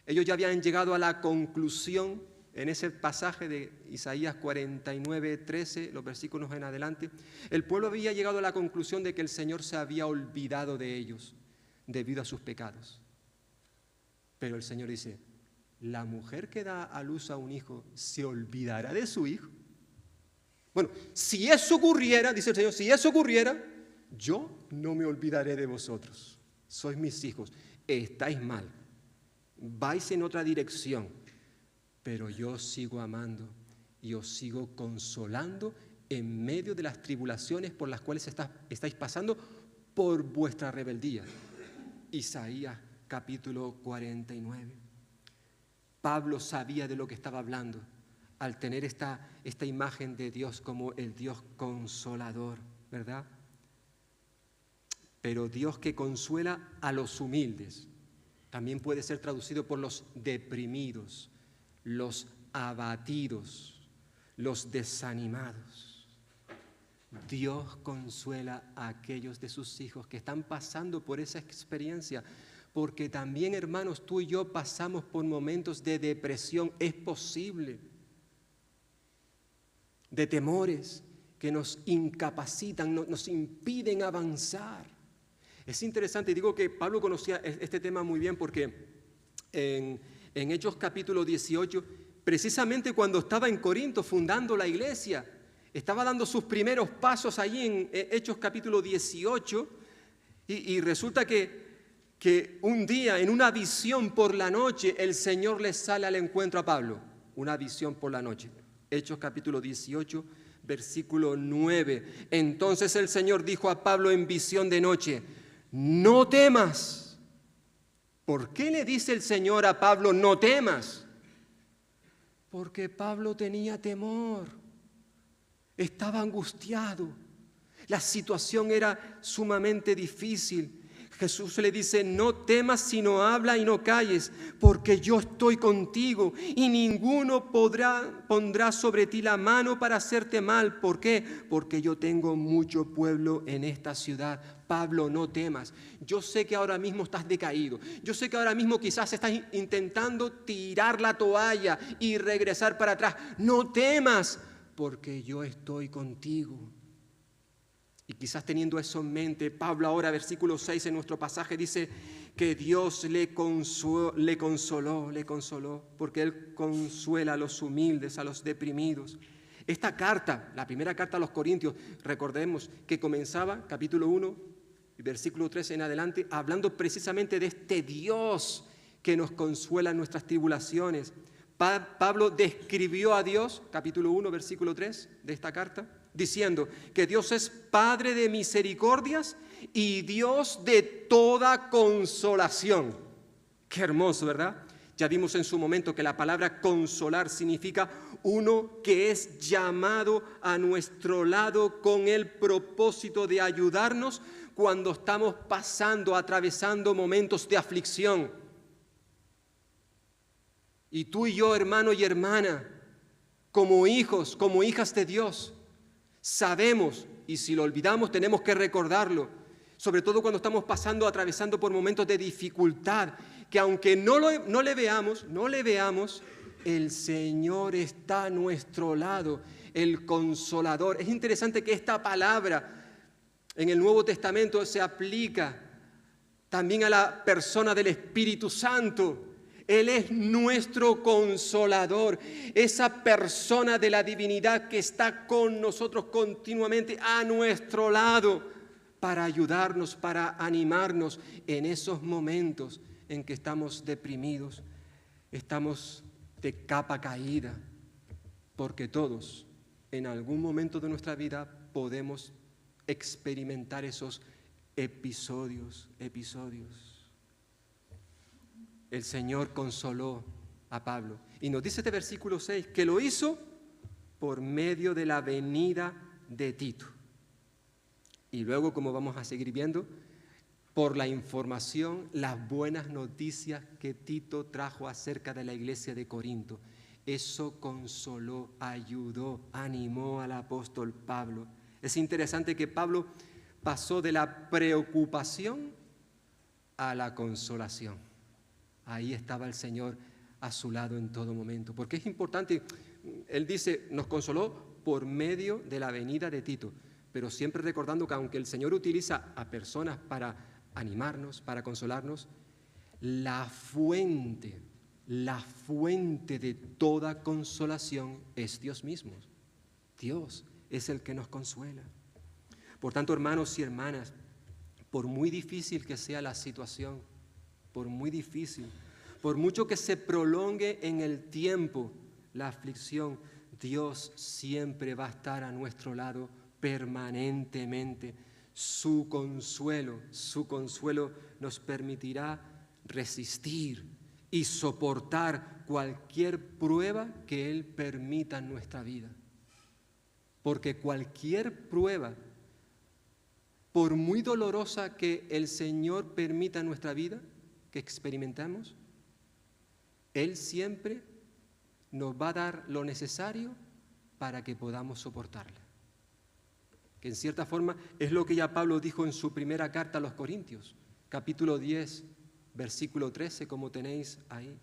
Ellos ya habían llegado a la conclusión en ese pasaje de Isaías 49, 13, los versículos en adelante. El pueblo había llegado a la conclusión de que el Señor se había olvidado de ellos debido a sus pecados. Pero el Señor dice: la mujer que da a luz a un hijo, ¿se olvidará de su hijo? Bueno, si eso ocurriera, dice el Señor, si eso ocurriera, yo no me olvidaré de vosotros. Sois mis hijos. Estáis mal. Vais en otra dirección, pero yo os sigo amando y os sigo consolando en medio de las tribulaciones por las cuales estáis pasando por vuestra rebeldía. Isaías capítulo 49. Pablo sabía de lo que estaba hablando al tener esta imagen de Dios como el Dios consolador, ¿verdad? Pero Dios que consuela a los humildes. También puede ser traducido por los deprimidos, los abatidos, los desanimados. Dios consuela a aquellos de sus hijos que están pasando por esa experiencia, porque también, hermanos, tú y yo pasamos por momentos de depresión. Es posible, de temores que nos incapacitan, nos impiden avanzar. Es interesante, digo que Pablo conocía este tema muy bien porque en Hechos capítulo 18, precisamente cuando estaba en Corinto fundando la iglesia, estaba dando sus primeros pasos allí en Hechos capítulo 18 y resulta que un día en una visión por la noche el Señor le sale al encuentro a Pablo, una visión por la noche. Hechos capítulo 18, versículo 9. Entonces el Señor dijo a Pablo en visión de noche: no temas. ¿Por qué le dice el Señor a Pablo no temas? Porque Pablo tenía temor, estaba angustiado, la situación era sumamente difícil. Jesús le dice: no temas, sino habla y no calles, porque yo estoy contigo y ninguno pondrá sobre ti la mano para hacerte mal. ¿Por qué? Porque yo tengo mucho pueblo en esta ciudad. Pablo, no temas. Yo sé que ahora mismo estás decaído. Yo sé que ahora mismo quizás estás intentando tirar la toalla y regresar para atrás. No temas, porque yo estoy contigo. Y quizás teniendo eso en mente, Pablo ahora, versículo 6 en nuestro pasaje, dice que Dios le consoló, porque Él consuela a los humildes, a los deprimidos. Esta carta, la primera carta a los Corintios, recordemos que comenzaba, capítulo 1, versículo 3 en adelante, hablando precisamente de este Dios que nos consuela en nuestras tribulaciones. Pablo describió a Dios, capítulo 1, versículo 3 de esta carta, diciendo que Dios es Padre de misericordias y Dios de toda consolación. Qué hermoso, ¿verdad? Ya vimos en su momento que la palabra consolar significa uno que es llamado a nuestro lado con el propósito de ayudarnos cuando estamos atravesando momentos de aflicción. Y tú y yo, hermano y hermana, como hijos, como hijas de Dios, sabemos, y si lo olvidamos tenemos que recordarlo, sobre todo cuando estamos atravesando por momentos de dificultad, que aunque no le veamos, el Señor está a nuestro lado, el Consolador. Es interesante que esta palabra en el Nuevo Testamento se aplica también a la persona del Espíritu Santo. Él es nuestro Consolador, esa persona de la divinidad que está con nosotros continuamente a nuestro lado para ayudarnos, para animarnos en esos momentos en que estamos deprimidos, estamos de capa caída, porque todos en algún momento de nuestra vida podemos experimentar esos episodios. El Señor consoló a Pablo. Y nos dice este versículo 6 que lo hizo por medio de la venida de Tito. Y luego, como vamos a seguir viendo, por la información, las buenas noticias que Tito trajo acerca de la iglesia de Corinto. Eso consoló, ayudó, animó al apóstol Pablo. Es interesante que Pablo pasó de la preocupación a la consolación. Ahí estaba el Señor a su lado en todo momento. Porque es importante, él dice, nos consoló por medio de la venida de Tito, pero siempre recordando que aunque el Señor utiliza a personas para animarnos, para consolarnos, la fuente de toda consolación es Dios mismo. Dios es el que nos consuela. Por tanto, hermanos y hermanas, por muy difícil que sea la situación, por muy difícil, por mucho que se prolongue en el tiempo la aflicción, Dios siempre va a estar a nuestro lado permanentemente. Su consuelo nos permitirá resistir y soportar cualquier prueba que Él permita en nuestra vida. Porque cualquier prueba, por muy dolorosa que el Señor permita en nuestra vida, que experimentamos, Él siempre nos va a dar lo necesario para que podamos soportarla. Que en cierta forma es lo que ya Pablo dijo en su primera carta a los Corintios, capítulo 10, versículo 13, como tenéis ahí.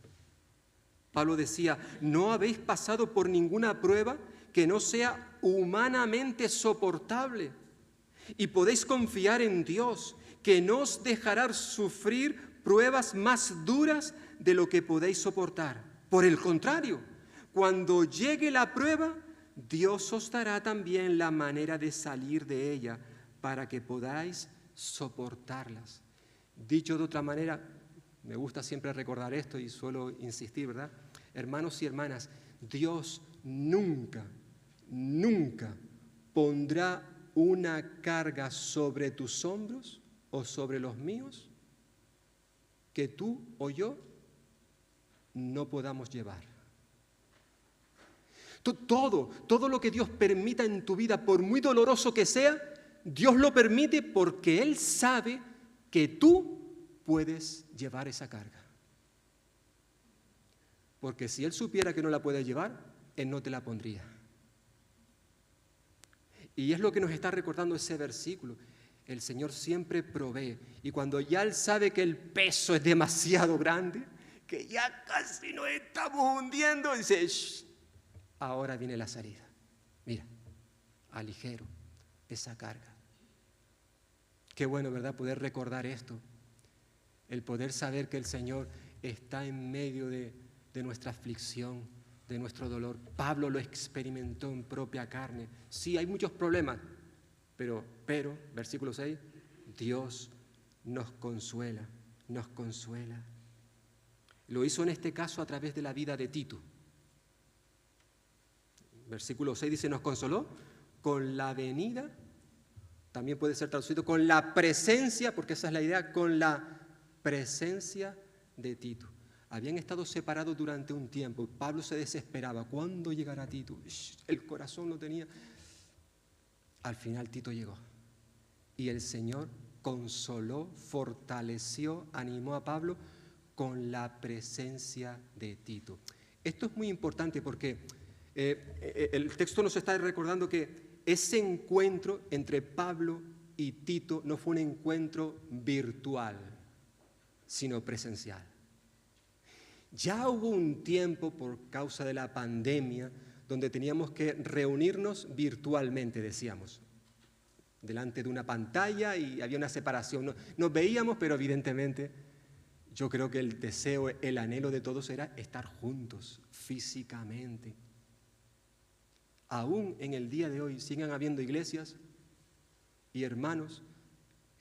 Pablo decía, no habéis pasado por ninguna prueba que no sea humanamente soportable, y podéis confiar en Dios, que no os dejará sufrir pruebas más duras de lo que podéis soportar. Por el contrario, cuando llegue la prueba, Dios os dará también la manera de salir de ella para que podáis soportarlas. Dicho de otra manera, me gusta siempre recordar esto y suelo insistir, ¿verdad? Hermanos y hermanas, Dios nunca pondrá una carga sobre tus hombros o sobre los míos que tú o yo no podamos llevar. Todo lo que Dios permita en tu vida, por muy doloroso que sea, Dios lo permite porque Él sabe que tú puedes llevar esa carga. Porque si Él supiera que no la puedes llevar, Él no te la pondría. Y es lo que nos está recordando ese versículo. El Señor siempre provee. Y cuando ya Él sabe que el peso es demasiado grande, que ya casi nos estamos hundiendo, dice, shh, ahora viene la salida. Mira, aligero esa carga. Qué bueno, ¿verdad? Poder recordar esto. El poder saber que el Señor está en medio de nuestra aflicción, de nuestro dolor. Pablo lo experimentó en propia carne. Sí, hay muchos problemas, pero, versículo 6, Dios nos consuela. Lo hizo en este caso a través de la vida de Tito. Versículo 6 dice, nos consoló con la venida, también puede ser traducido con la presencia, porque esa es la idea, con la presencia de Tito. Habían estado separados durante un tiempo. Pablo se desesperaba. ¿Cuándo llegará Tito? El corazón lo tenía. Al final Tito llegó. Y el Señor consoló, fortaleció, animó a Pablo con la presencia de Tito. esto es muy importante porque el texto nos está recordando que ese encuentro entre Pablo y Tito no fue un encuentro virtual, sino presencial. Ya hubo un tiempo por causa de la pandemia donde teníamos que reunirnos virtualmente, decíamos, delante de una pantalla y había una separación. Nos veíamos, pero evidentemente yo creo que el deseo, el anhelo de todos era estar juntos físicamente. Aún en el día de hoy siguen habiendo iglesias y hermanos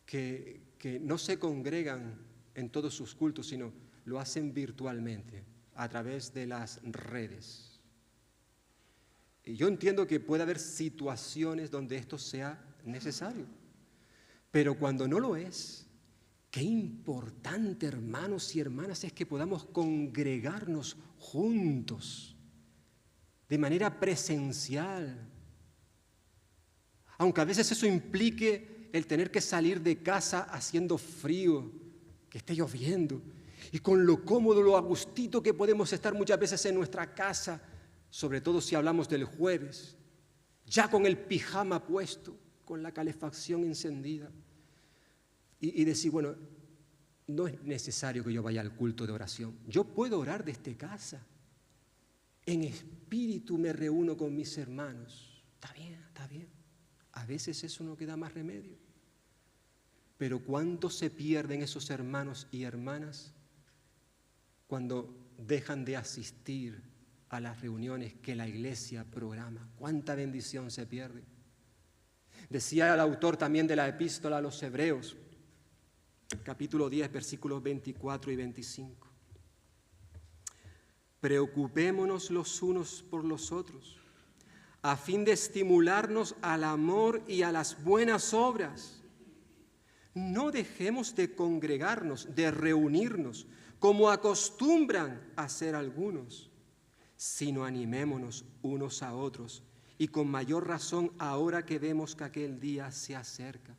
que no se congregan en todos sus cultos, sino lo hacen virtualmente, a través de las redes. Y yo entiendo que puede haber situaciones donde esto sea necesario, pero cuando no lo es, qué importante, hermanos y hermanas, es que podamos congregarnos juntos, de manera presencial. Aunque a veces eso implique el tener que salir de casa haciendo frío, que esté lloviendo, y con lo cómodo, lo a gustito que podemos estar muchas veces en nuestra casa, sobre todo si hablamos del jueves, ya con el pijama puesto, con la calefacción encendida, y decir, bueno, no es necesario que yo vaya al culto de oración, yo puedo orar desde casa, en espíritu me reúno con mis hermanos, está bien, a veces eso no queda más remedio, pero ¿cuánto se pierden esos hermanos y hermanas cuando dejan de asistir a las reuniones que la iglesia programa? ¿Cuánta bendición se pierde? Decía el autor también de la epístola a los Hebreos, capítulo 10, versículos 24 y 25. Preocupémonos los unos por los otros, a fin de estimularnos al amor y a las buenas obras. No dejemos de congregarnos, de reunirnos, como acostumbran a hacer algunos, sino animémonos unos a otros, y con mayor razón ahora que vemos que aquel día se acerca.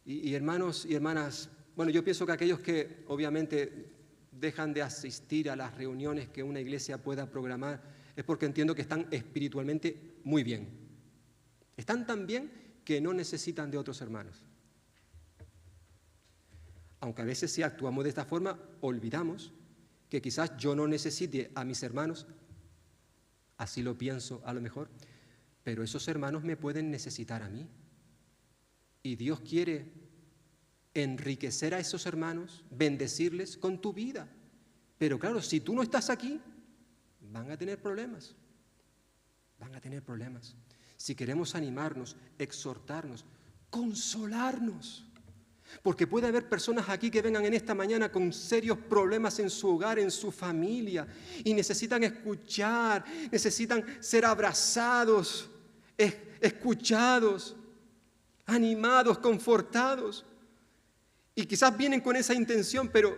Y hermanos y hermanas, bueno, yo pienso que aquellos que obviamente dejan de asistir a las reuniones que una iglesia pueda programar es porque entiendo que están espiritualmente muy bien. Están tan bien que no necesitan de otros hermanos. Aunque a veces si actuamos de esta forma, olvidamos que quizás yo no necesite a mis hermanos, así lo pienso a lo mejor, pero esos hermanos me pueden necesitar a mí. Y Dios quiere enriquecer a esos hermanos, bendecirles con tu vida. Pero claro, si tú no estás aquí, van a tener problemas. Van a tener problemas. Si queremos animarnos, exhortarnos, consolarnos. Porque puede haber personas aquí que vengan en esta mañana con serios problemas en su hogar, en su familia, y necesitan escuchar, necesitan ser abrazados, escuchados, animados, confortados. Y quizás vienen con esa intención, pero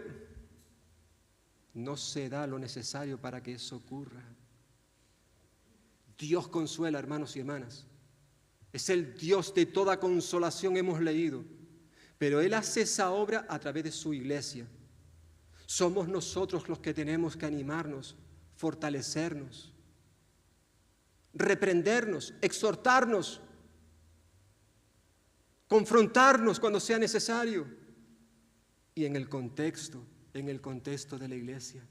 no se da lo necesario para que eso ocurra. Dios consuela, hermanos y hermanas. Es el Dios de toda consolación, hemos leído. Pero Él hace esa obra a través de su iglesia. Somos nosotros los que tenemos que animarnos, fortalecernos, reprendernos, exhortarnos, confrontarnos cuando sea necesario. Y en el contexto de la iglesia.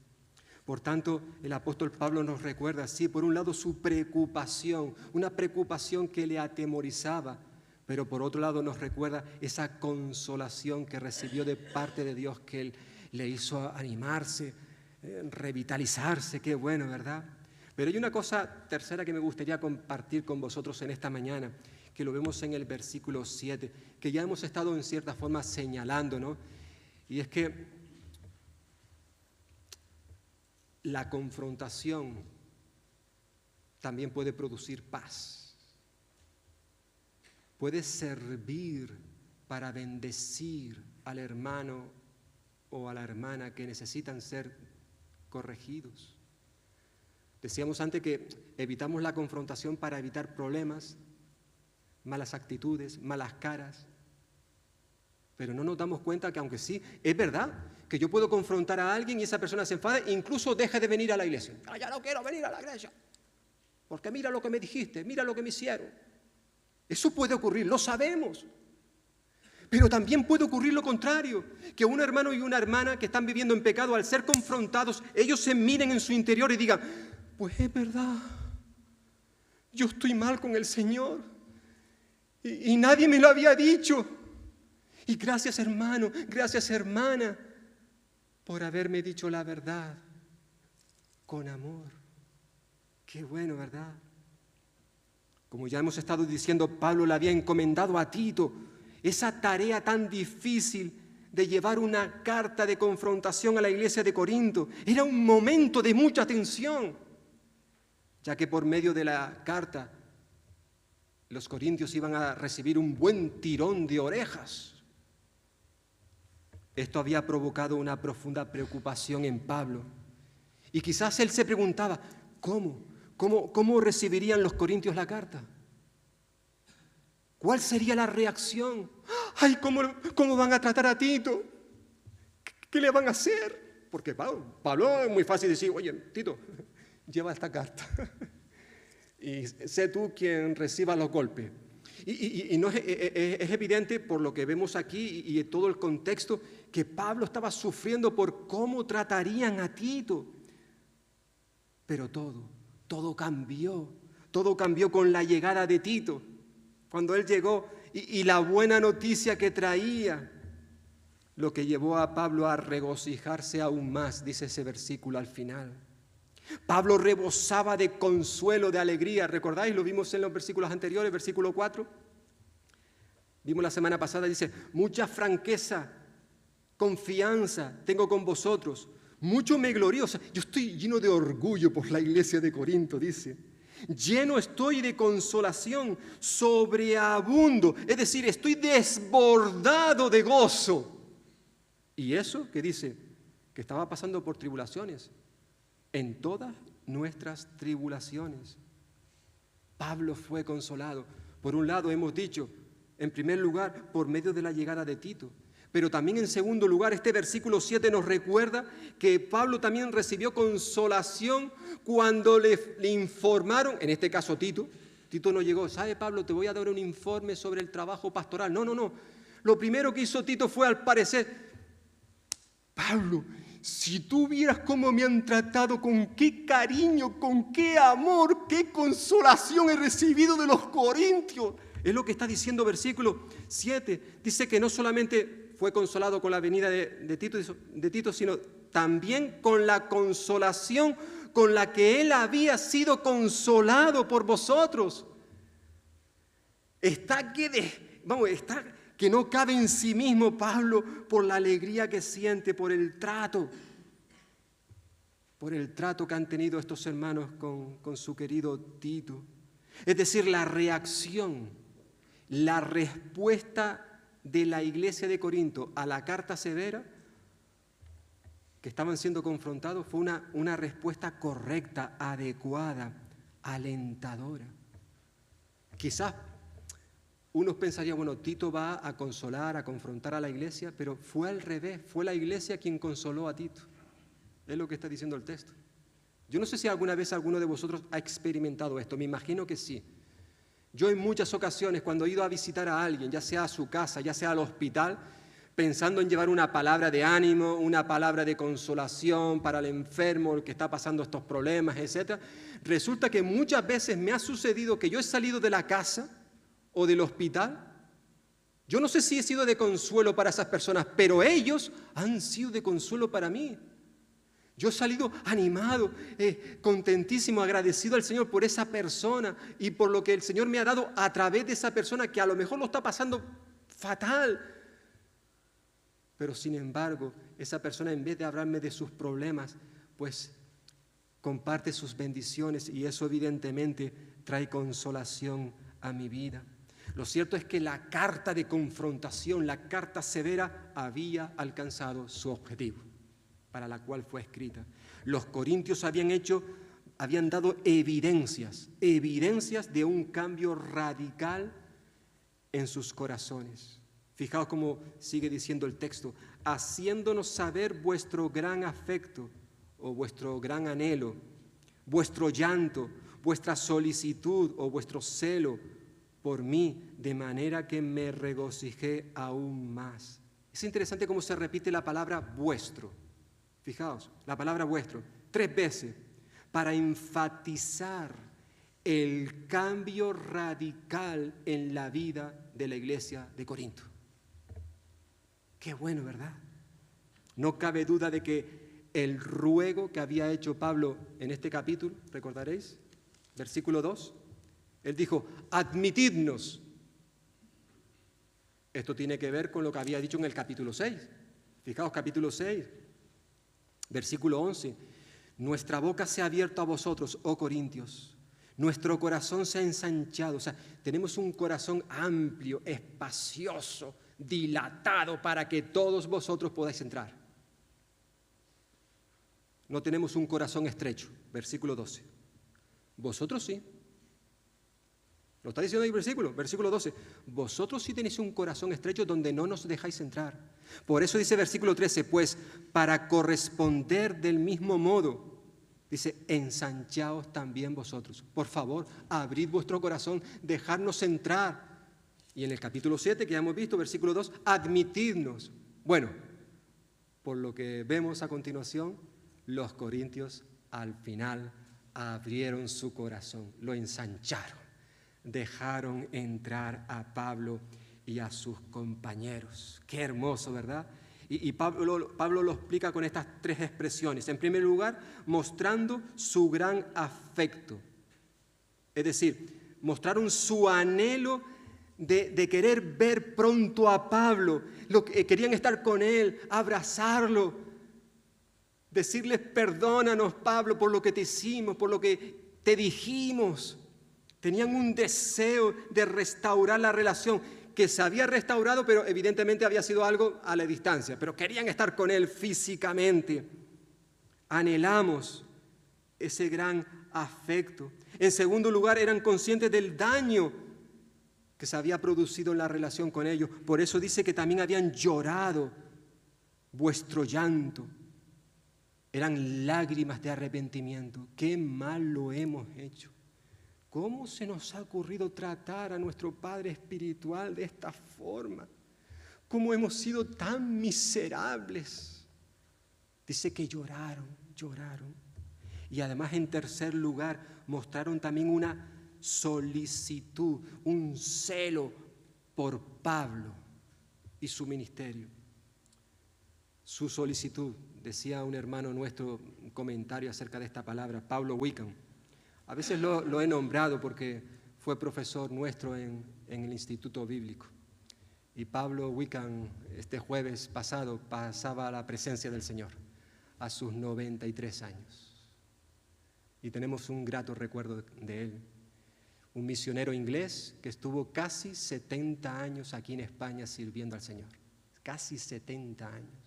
Por tanto, el apóstol Pablo nos recuerda, sí, por un lado su preocupación, una preocupación que le atemorizaba, pero por otro lado nos recuerda esa consolación que recibió de parte de Dios, que Él le hizo animarse, revitalizarse. Qué bueno, ¿verdad? Pero hay una cosa tercera que me gustaría compartir con vosotros en esta mañana, que lo vemos en el versículo 7, que ya hemos estado en cierta forma señalando, ¿no? Y es que la confrontación también puede producir paz. Puede servir para bendecir al hermano o a la hermana que necesitan ser corregidos. Decíamos antes que evitamos la confrontación para evitar problemas, malas actitudes, malas caras. Pero no nos damos cuenta que aunque sí, es verdad que yo puedo confrontar a alguien y esa persona se enfada e incluso deja de venir a la iglesia. Ya no quiero venir a la iglesia, porque mira lo que me dijiste, mira lo que me hicieron. Eso puede ocurrir, lo sabemos. Pero también puede ocurrir lo contrario, que un hermano y una hermana que están viviendo en pecado, al ser confrontados, ellos se miren en su interior y digan, pues es verdad, yo estoy mal con el Señor y nadie me lo había dicho. Y gracias, hermano, gracias, hermana, por haberme dicho la verdad con amor. Qué bueno, ¿verdad? Como ya hemos estado diciendo, Pablo le había encomendado a Tito esa tarea tan difícil de llevar una carta de confrontación a la iglesia de Corinto. Era un momento de mucha tensión, ya que por medio de la carta los corintios iban a recibir un buen tirón de orejas. Esto había provocado una profunda preocupación en Pablo. Y quizás él se preguntaba, ¿cómo recibirían los corintios la carta? ¿Cuál sería la reacción? ¡Ay, cómo van a tratar a Tito! ¿Qué le van a hacer? Porque Pablo es muy fácil decir, oye, Tito, lleva esta carta y sé tú quien reciba los golpes. Y no es evidente por lo que vemos aquí y todo el contexto que Pablo estaba sufriendo por cómo tratarían a Tito. Pero todo cambió con la llegada de Tito. Cuando él llegó y la buena noticia que traía, lo que llevó a Pablo a regocijarse aún más, dice ese versículo al final. Pablo rebosaba de consuelo, de alegría. ¿Recordáis? Lo vimos en los versículos anteriores, versículo 4. Vimos la semana pasada, dice, mucha franqueza, confianza tengo con vosotros. Mucho me glorío. O sea, yo estoy lleno de orgullo por la iglesia de Corinto, dice. Lleno estoy de consolación, sobreabundo. Es decir, estoy desbordado de gozo. ¿Y eso qué dice? Que estaba pasando por tribulaciones. En todas nuestras tribulaciones, Pablo fue consolado. Por un lado hemos dicho, en primer lugar, por medio de la llegada de Tito. Pero también en segundo lugar, este versículo 7 nos recuerda que Pablo también recibió consolación cuando le informaron, en este caso Tito no llegó, ¿sabe Pablo? Te voy a dar un informe sobre el trabajo pastoral. No. Lo primero que hizo Tito fue, al parecer, Pablo, si tú vieras cómo me han tratado, con qué cariño, con qué amor, qué consolación he recibido de los corintios. Es lo que está diciendo versículo 7. Dice que no solamente fue consolado con la venida de Tito, sino también con la consolación con la que él había sido consolado por vosotros. Está que no cabe en sí mismo Pablo por la alegría que siente, por el trato que han tenido estos hermanos con su querido Tito. Es decir, la reacción, la respuesta de la iglesia de Corinto a la carta severa que estaban siendo confrontados fue una respuesta correcta, adecuada, alentadora. Quizás unos pensarían, bueno, Tito va a consolar, a confrontar a la iglesia, pero fue al revés, fue la iglesia quien consoló a Tito. Es lo que está diciendo el texto. Yo no sé si alguna vez alguno de vosotros ha experimentado esto, me imagino que sí. Yo en muchas ocasiones cuando he ido a visitar a alguien, ya sea a su casa, ya sea al hospital, pensando en llevar una palabra de ánimo, una palabra de consolación para el enfermo, el que está pasando estos problemas, etc., resulta que muchas veces me ha sucedido que yo he salido de la casa o del hospital. Yo no sé si he sido de consuelo para esas personas, pero ellos han sido de consuelo para mí. Yo he salido animado, contentísimo, agradecido al Señor por esa persona y por lo que el Señor me ha dado a través de esa persona que a lo mejor lo está pasando fatal. Pero sin embargo, esa persona, en vez de hablarme de sus problemas, pues comparte sus bendiciones y eso evidentemente trae consolación a mi vida. Lo cierto es que la carta de confrontación, la carta severa, había alcanzado su objetivo para la cual fue escrita. Los corintios habían dado evidencias de un cambio radical en sus corazones. Fijaos cómo sigue diciendo el texto, haciéndonos saber vuestro gran afecto o vuestro gran anhelo, vuestro llanto, vuestra solicitud o vuestro celo por mí, de manera que me regocijé aún más. Es interesante cómo se repite la palabra vuestro. Fijaos, la palabra vuestro, 3 veces, para enfatizar el cambio radical en la vida de la iglesia de Corinto. Qué bueno, ¿verdad? No cabe duda de que el ruego que había hecho Pablo en este capítulo, ¿recordaréis? Versículo 2, él dijo, admitidnos. Esto tiene que ver con lo que había dicho en el capítulo 6. Fijaos, capítulo 6, versículo 11. Nuestra boca se ha abierto a vosotros, oh Corintios. Nuestro corazón se ha ensanchado. O sea, tenemos un corazón amplio, espacioso, dilatado para que todos vosotros podáis entrar. No tenemos un corazón estrecho. Versículo 12. Vosotros sí. Lo está diciendo ahí el versículo 12. Vosotros sí tenéis un corazón estrecho donde no nos dejáis entrar. Por eso dice versículo 13, pues para corresponder del mismo modo, dice, ensanchaos también vosotros. Por favor, abrid vuestro corazón, dejadnos entrar. Y en el capítulo 7, que ya hemos visto, versículo 2, admitidnos. Bueno, por lo que vemos a continuación, los corintios al final abrieron su corazón, lo ensancharon, dejaron entrar a Pablo y a sus compañeros. Qué hermoso, ¿verdad? Y Pablo lo explica con estas 3 expresiones. En primer lugar, mostrando su gran afecto. Es decir, mostraron su anhelo de querer ver pronto a Pablo. Querían estar con él, abrazarlo, decirles perdónanos, Pablo, por lo que te hicimos, por lo que te dijimos. Tenían un deseo de restaurar la relación que se había restaurado, pero evidentemente había sido algo a la distancia, pero querían estar con él físicamente. Anhelamos ese gran afecto. En segundo lugar, eran conscientes del daño que se había producido en la relación con ellos. Por eso dice que también habían llorado vuestro llanto. Eran lágrimas de arrepentimiento. Qué mal lo hemos hecho. ¿Cómo se nos ha ocurrido tratar a nuestro Padre Espiritual de esta forma? ¿Cómo hemos sido tan miserables? Dice que lloraron. Y además, en tercer lugar, mostraron también una solicitud, un celo por Pablo y su ministerio. Su solicitud, decía un hermano nuestro, un comentario acerca de esta palabra, Pablo Wickham. A veces lo he nombrado porque fue profesor nuestro en el Instituto Bíblico. Y Pablo Wickham, este jueves pasado, pasaba a la presencia del Señor a sus 93 años. Y tenemos un grato recuerdo de él. Un misionero inglés que estuvo casi 70 años aquí en España sirviendo al Señor. Casi 70 años.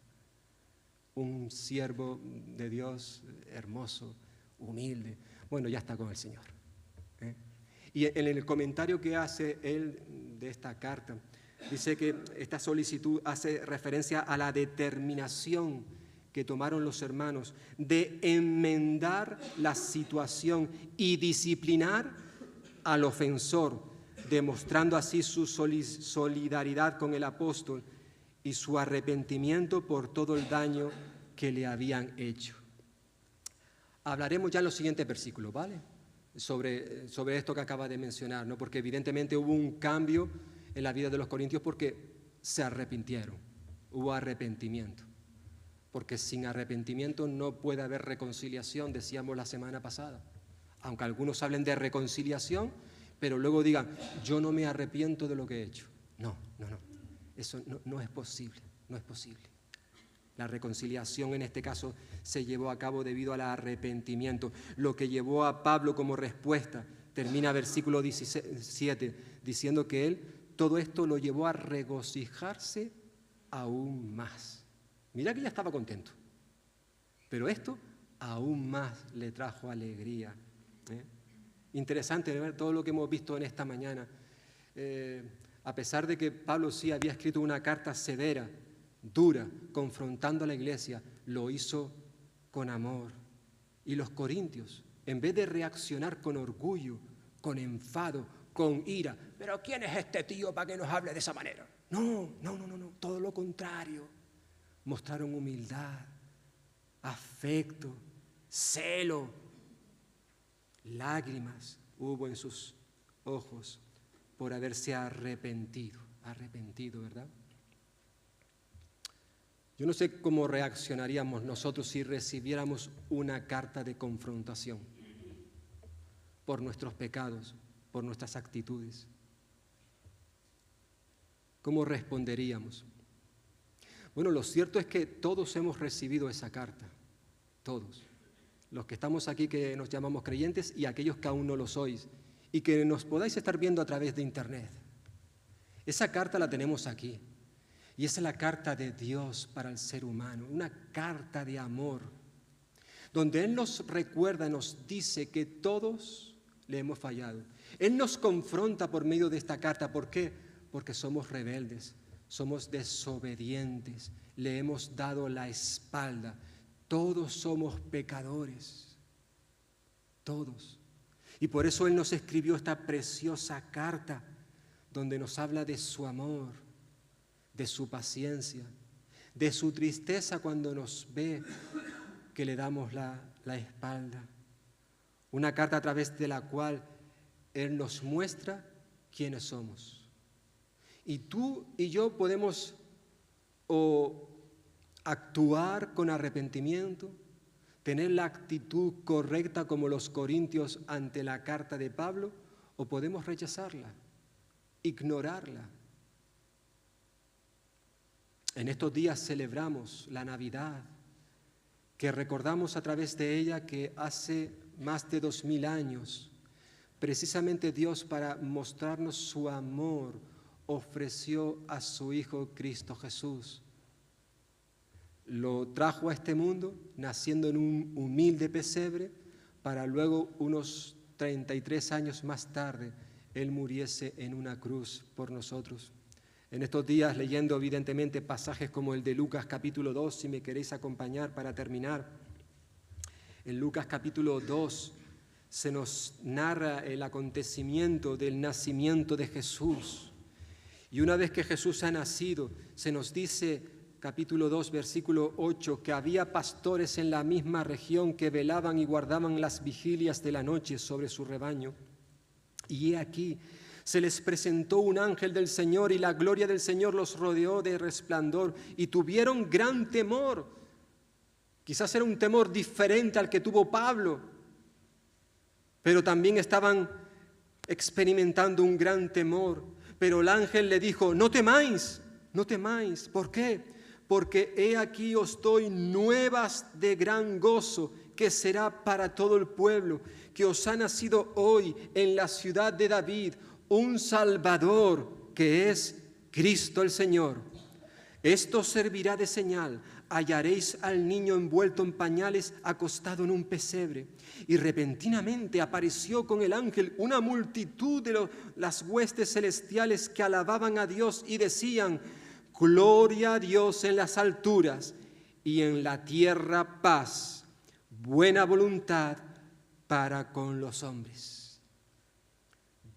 Un siervo de Dios hermoso, humilde. Bueno, ya está con el Señor. Y en el comentario que hace él de esta carta, dice que esta solicitud hace referencia a la determinación que tomaron los hermanos de enmendar la situación y disciplinar al ofensor, demostrando así su solidaridad con el apóstol y su arrepentimiento por todo el daño que le habían hecho. Hablaremos ya en los siguientes versículos, ¿vale? Sobre esto que acaba de mencionar, ¿no? Porque evidentemente hubo un cambio en la vida de los corintios porque se arrepintieron, hubo arrepentimiento. Porque sin arrepentimiento no puede haber reconciliación, decíamos la semana pasada. Aunque algunos hablen de reconciliación, pero luego digan, yo no me arrepiento de lo que he hecho. No. Eso no es posible, no es posible. La reconciliación en este caso se llevó a cabo debido al arrepentimiento. Lo que llevó a Pablo como respuesta, termina versículo 17, diciendo que él todo esto lo llevó a regocijarse aún más. Mira que ya estaba contento, pero esto aún más le trajo Interesante ver todo lo que hemos visto en esta mañana. A pesar de que Pablo sí había escrito una carta severa, dura, confrontando a la iglesia, lo hizo con amor. Y los corintios, en vez de reaccionar con orgullo, con enfado, con ira, ¿pero quién es este tío para que nos hable de esa manera? No, todo lo contrario. Mostraron humildad, afecto, celo, lágrimas hubo en sus ojos por haberse arrepentido, ¿verdad? Yo no sé cómo reaccionaríamos nosotros si recibiéramos una carta de confrontación por nuestros pecados, por nuestras actitudes. ¿Cómo responderíamos? Bueno, lo cierto es que todos hemos recibido esa carta, todos. Los que estamos aquí que nos llamamos creyentes y aquellos que aún no lo sois y que nos podáis estar viendo a través de internet. Esa carta la tenemos aquí y esa es la carta de Dios para el ser humano, una carta de amor, donde Él nos recuerda, nos dice que todos le hemos fallado. Él nos confronta por medio de esta carta. ¿Por qué? Porque somos rebeldes, somos desobedientes, le hemos dado la espalda. Todos somos pecadores, todos. Y por eso Él nos escribió esta preciosa carta donde nos habla de su amor, de su paciencia, de su tristeza cuando nos ve que le damos la espalda. Una carta a través de la cual Él nos muestra quiénes somos. Y tú y yo podemos o actuar con arrepentimiento, tener la actitud correcta como los corintios ante la carta de Pablo, o podemos rechazarla, ignorarla. En estos días celebramos la Navidad, que recordamos a través de ella que hace más de 2000 años, precisamente Dios, para mostrarnos su amor, ofreció a su Hijo Cristo Jesús. Lo trajo a este mundo naciendo en un humilde pesebre para luego unos 33 años más tarde Él muriese en una cruz por nosotros. En estos días leyendo evidentemente pasajes como el de Lucas capítulo 2, si me queréis acompañar para terminar. En Lucas capítulo 2 se nos narra el acontecimiento del nacimiento de Jesús. Y una vez que Jesús ha nacido, se nos dice, capítulo 2, versículo 8, que había pastores en la misma región que velaban y guardaban las vigilias de la noche sobre su rebaño. Y he aquí, se les presentó un ángel del Señor y la gloria del Señor los rodeó de resplandor y tuvieron gran temor. Quizás era un temor diferente al que tuvo Pablo, pero también estaban experimentando un gran temor. Pero el ángel le dijo, no temáis. ¿Por qué? Porque he aquí os doy nuevas de gran gozo, que será para todo el pueblo, que os ha nacido hoy en la ciudad de David un Salvador, que es Cristo el Señor. Esto servirá de señal. Hallaréis al niño envuelto en pañales, acostado en un pesebre. Y repentinamente apareció con el ángel una multitud de las huestes celestiales que alababan a Dios y decían, gloria a Dios en las alturas y en la tierra paz, buena voluntad para con los hombres.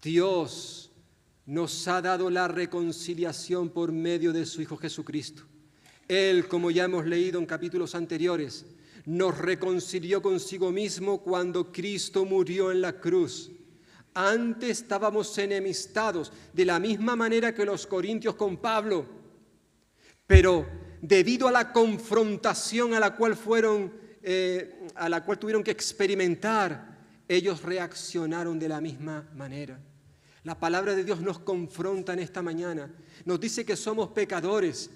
Dios nos ha dado la reconciliación por medio de su Hijo Jesucristo. Él, como ya hemos leído en capítulos anteriores, nos reconcilió consigo mismo cuando Cristo murió en la cruz. Antes estábamos enemistados de la misma manera que los corintios con Pablo, pero debido a la confrontación a la cual tuvieron que experimentar, ellos reaccionaron de la misma manera. La palabra de Dios nos confronta en esta mañana, nos dice que somos pecadores,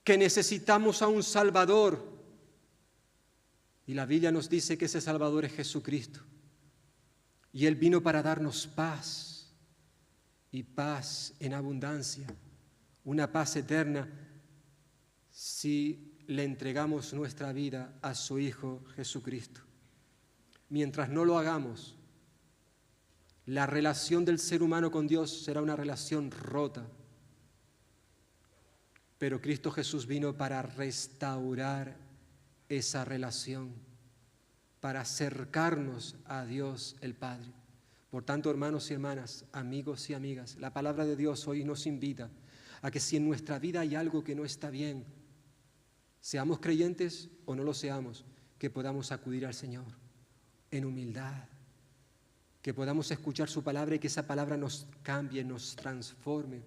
que necesitamos a un Salvador. Y la Biblia nos dice que ese Salvador es Jesucristo. Y Él vino para darnos paz, y paz en abundancia, una paz eterna si le entregamos nuestra vida a su Hijo Jesucristo. Mientras no lo hagamos, La relación del ser humano con Dios será una relación rota. Pero Cristo Jesús vino para restaurar esa relación, para acercarnos a Dios el Padre. Por tanto, hermanos y hermanas, amigos y amigas, la palabra de Dios hoy nos invita a que si en nuestra vida hay algo que no está bien, seamos creyentes o no lo seamos, que podamos acudir al Señor en humildad, que podamos escuchar su palabra y que esa palabra nos cambie, nos transforme.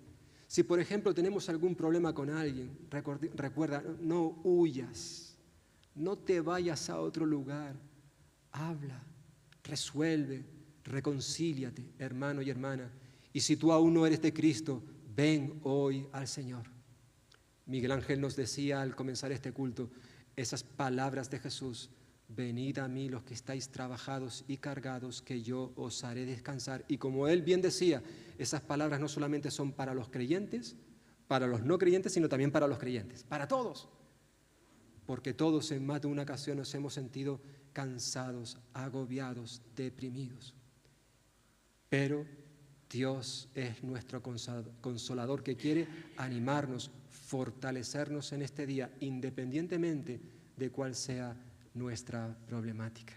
Si, por ejemplo, tenemos algún problema con alguien, recuerda, no huyas, no te vayas a otro lugar, habla, resuelve, reconcíliate, hermano y hermana. Y si tú aún no eres de Cristo, ven hoy al Señor. Miguel Ángel nos decía al comenzar este culto esas palabras de Jesús: venid a mí los que estáis trabajados y cargados, que yo os haré descansar. Y como él bien decía, esas palabras no solamente son para los creyentes, para los no creyentes, sino también para los creyentes, para todos. Porque todos en más de una ocasión nos hemos sentido cansados, agobiados, deprimidos. Pero Dios es nuestro consolador, que quiere animarnos, fortalecernos en este día, independientemente de cuál sea nuestra problemática.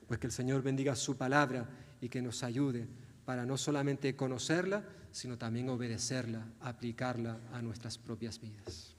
Pues que el Señor bendiga su palabra y que nos ayude para no solamente conocerla, sino también obedecerla, aplicarla a nuestras propias vidas.